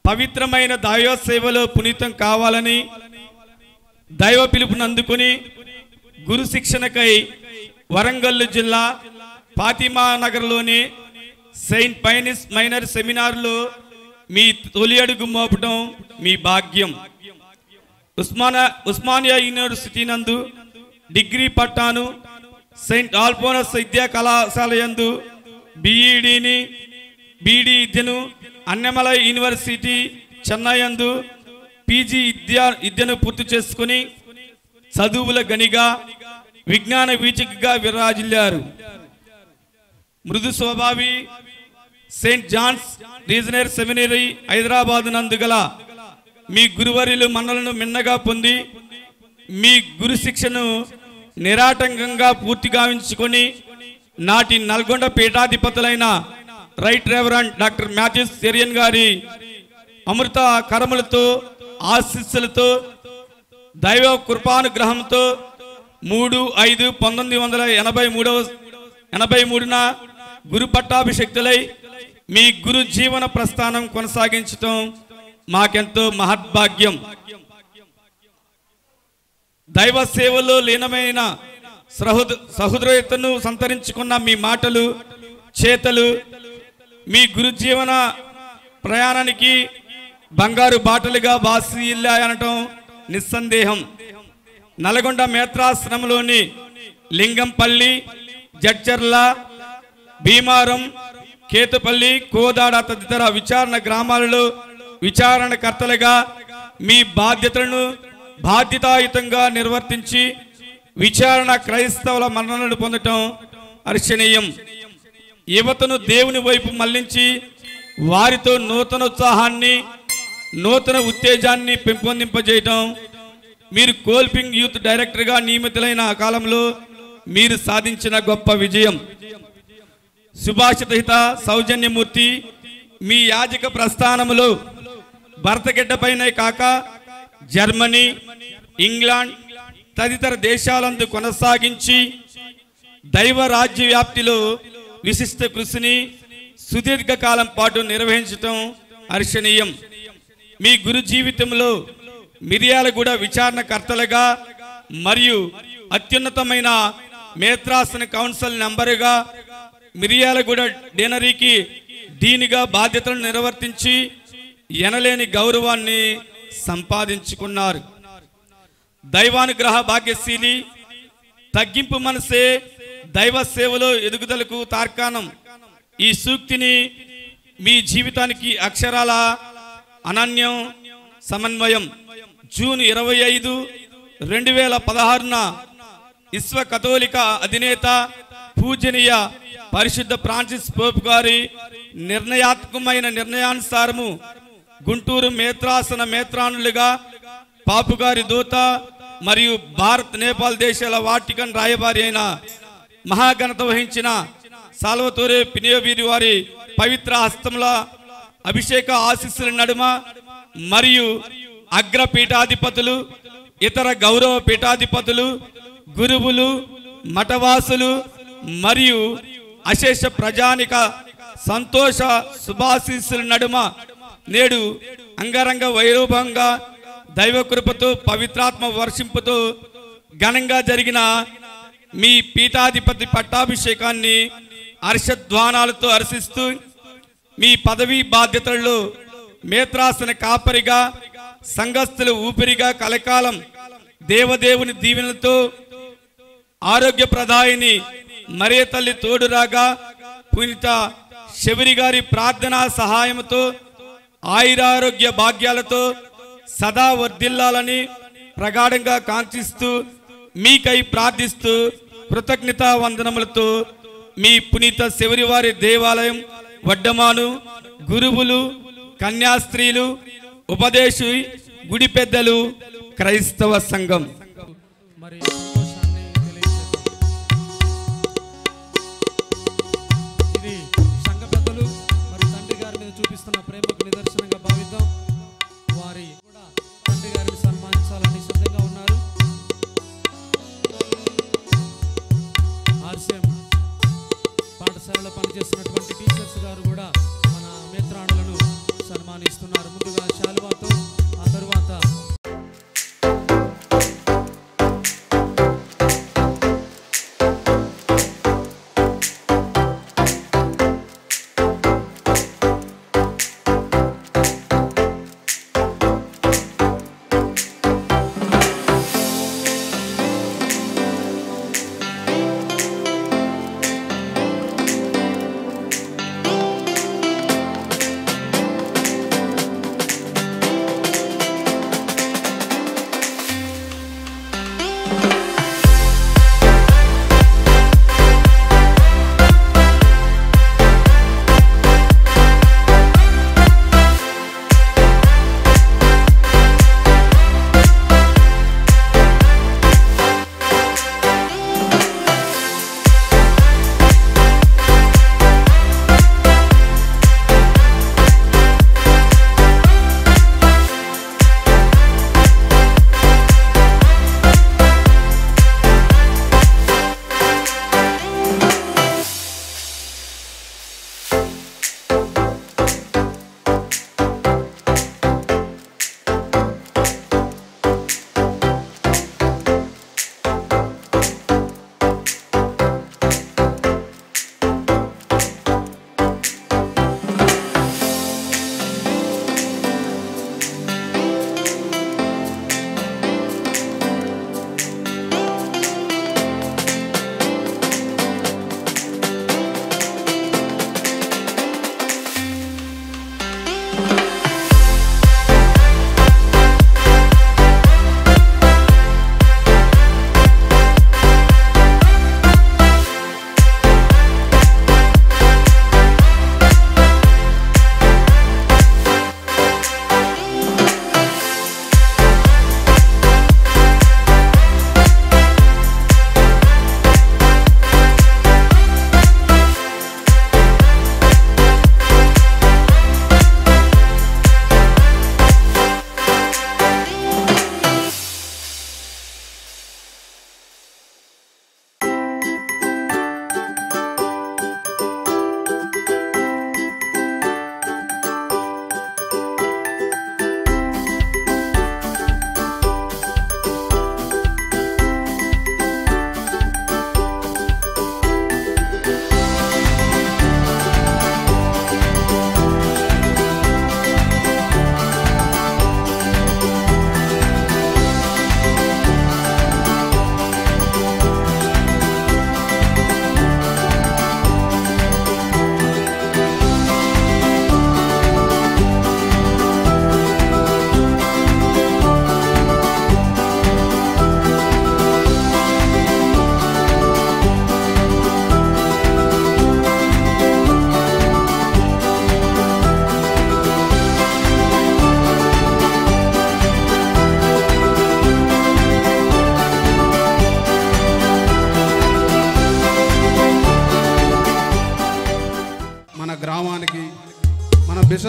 పవిత్రమైన దైవ సేవలో పునీతం కావాలని దైవ పిలుపును అందుకుని గురు శిక్షణకై వరంగల్ జిల్లా ఫాతిమా నగర్లోని సెయింట్ పైనిస్ మైనర్ సెమినార్లో మీ తొలి అడుగు మోపడం మీ భాగ్యం. ఉస్మానియా యూనివర్సిటీ నందు డిగ్రీ పట్టాను, సెయింట్ ఆల్ఫోనస్ విద్యా కళాశాల యందు బీఈడి విద్యను, అన్నమలై యూనివర్సిటీ చెన్నై యందు పీజీ విద్యను పూర్తి చేసుకుని చదువుల గనిగా, విజ్ఞాన వీచికగా విరాజిల్లారు. మృదు స్వభావి Saint John's Regional Seminary Hyderabad నందు గల మీ గురువర్యులు మన్నలను మిన్నగా పొంది మీ గురు శిక్షను నిరాటంకంగా పూర్తి గావించుకొని నాటి నల్గొండ పీఠాధిపతులైన Right Reverend Doctor Mathews Cherian గారి అమృత కరములతో, ఆశీస్సులతో, దైవ కృపానుగ్రహంతో 3/5/1983న గురు పట్టాభిషక్తులై మీ గురు జీవన ప్రస్థానం కొనసాగించటం మాకెంతో మహద్భాగ్యం. దైవ సేవలో లీనమైన సహృదయతను సంతరించుకున్న మీ మాటలు, చేతలు మీ గురు జీవన ప్రయాణానికి బంగారు బాటలుగా బాసిల్లాయనటం నిస్సందేహం. నల్గొండ మేత్రాశ్రమంలోని లింగంపల్లి, జడ్చర్ల, భీమారం, కేతుపల్లి, కోదాడ తదితర విచారణ గ్రామాలలో విచారణకర్తలుగా మీ బాధ్యతలను బాధ్యతాయుతంగా నిర్వర్తించి విచారణ క్రైస్తవుల మన్ననలు పొందటం హర్షణీయం. యువతను దేవుని వైపు మళ్లించి వారితో నూతన ఉత్సాహాన్ని, నూతన ఉత్తేజాన్ని పెంపొందింపజేయటం మీరు కోల్పింగ్ యూత్ డైరెక్టర్గా నియమితులైన కాలంలో మీరు సాధించిన గొప్ప విజయం. సుభాషితహిత సౌజన్యమూర్తి మీ యాజక ప్రస్థానములో భరతగడ్డపైనే కాక జర్మనీ, ఇంగ్లాండ్ తదితర దేశాలందు కొనసాగించి దైవ రాజ్య వ్యాప్తిలో విశిష్ట కృషిని సుదీర్ఘకాలం పాటు నిర్వహించటం హర్షణీయం. మీ గురు జీవితంలో మిర్యాలగూడ విచారణకర్తలుగా మరియు అత్యున్నతమైన మేత్రాసన కౌన్సిల్ నంబరుగా మిర్యాలగూడ డీనరీకి డీన్గా బాధ్యతలను నిర్వర్తించి ఎనలేని గౌరవాన్ని సంపాదించుకున్నారు. దైవానుగ్రహ భాగ్యశీలి, తగ్గింపు మనసే దైవ సేవలో ఎదుగుదలకు తార్కాణం. ఈ సూక్తిని మీ జీవితానికి అక్షరాల అనన్యం సమన్వయం. జూన్ 25, 2016న విశ్వ కథోలిక అధినేత పూజనీయ పరిశుద్ధ ఫ్రాన్సిస్ పోప్ గారి నిర్ణయాత్మకమైన నిర్ణయానుసారము గుంటూరు మేత్రాసన మేత్రానులుగా పాపుగారి దూత మరియు భారత్, నేపాల్ దేశాల వాటికన్ రాయబారి అయిన మహాఘనత వహించిన సాల్వతోరే పినియోవీరి వారి పవిత్ర హస్తంలో అభిషేక ఆశీస్సుల నడుమ మరియు అగ్ర పీఠాధిపతులు, ఇతర గౌరవ పీఠాధిపతులు, గురువులు, మఠవాసులు మరియు అశేష ప్రజానిక సంతోష శుభాశీస్సుల నడుమ నేడు అంగరంగ వైభవంగా దైవకృపతో పవిత్రాత్మ వర్షింపుతో ఘనంగా జరిగిన మీ పీఠాధిపతి పట్టాభిషేకాన్ని హర్షధ్వానాలతో హర్షిస్తూ మీ పదవీ బాధ్యతలలో మేత్రాసన కాపరిగా, సంఘస్థుల ఊపిరిగా కలకాలం దేవదేవుని దీవెనలతో ఆరోగ్య ప్రదాయిని మరియ తల్లి తోడురాగా పునీత శబరి గారి ప్రార్థనా సహాయంతో ఆయురారోగ్య భాగ్యాలతో సదా వర్ధిల్లాలని ప్రగాఢంగా కాంక్షిస్తూ మీకై ప్రార్థిస్తూ కృతజ్ఞతా వందనములతో మీ పునీత శబరి వారి దేవాలయం వడ్డమాను గురువులు, కన్యాస్త్రీలు, ఉపదేశు, గుడి పెద్దలు, క్రైస్తవ సంఘం. మరి సంతోషాన్ని తెలియజేద్దాం. ఇది సంఘ పెద్దలు మరి తండ్రి గారి మీద చూపిస్తున్న ప్రేమకు నిదర్శనంగా భావిద్దాం. వారి కూడా తండ్రి గారిని సన్మానించాలని సిద్ధంగా ఉన్నారు. ఆర్సీఎం పాఠశాలలో పనిచేస్తున్నటువంటి టీచర్స్ గారు కూడా మన మిత్రాణులను సన్మానిస్తున్నారు. ముందుగా శాలువాతో, ఆ తరువాత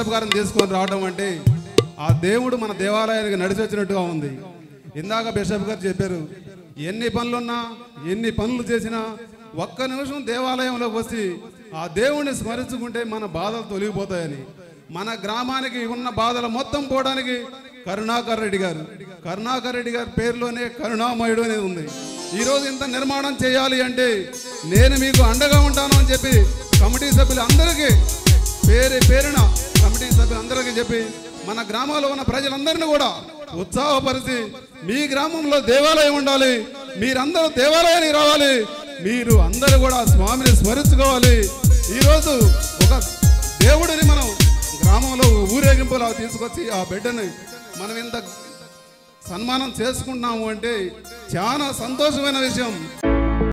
బిషప్ గారిని తీసుకొని రావడం అంటే ఆ దేవుడు మన దేవాలయానికి నడిచి వచ్చినట్టుగా ఉంది. ఇందాక బిషప్ గారు చెప్పారు, ఎన్ని పనులున్నా ఎన్ని పనులు చేసినా ఒక్క నిమిషం దేవాలయంలోకి వచ్చి ఆ దేవుణ్ణి స్మరించుకుంటే మన బాధలు తొలగిపోతాయని. మన గ్రామానికి ఉన్న బాధలు మొత్తం పోవడానికి కరుణాకర్ రెడ్డి గారి పేరులోనే కరుణామయుడు అనేది ఉంది. ఈరోజు ఇంత నిర్మాణం చేయాలి అంటే నేను మీకు అండగా ఉంటాను అని చెప్పి కమిటీ సభ్యులందరికీ పేరున కమిటీ సభ్యులందరికీ చెప్పి మన గ్రామాల్లో ఉన్న ప్రజలందరినీ కూడా ఉత్సాహపరిచి మీ గ్రామంలో దేవాలయం ఉండాలి, మీరందరూ దేవాలయానికి రావాలి, మీరు అందరూ కూడా స్వామిని స్మరించుకోవాలి. ఈరోజు ఒక దేవుడిని మనం గ్రామంలో ఊరేగింపులా తీసుకొచ్చి ఆ బిడ్డని మనం ఇంత సన్మానం చేసుకుంటున్నాము అంటే చాలా సంతోషమైన విషయం.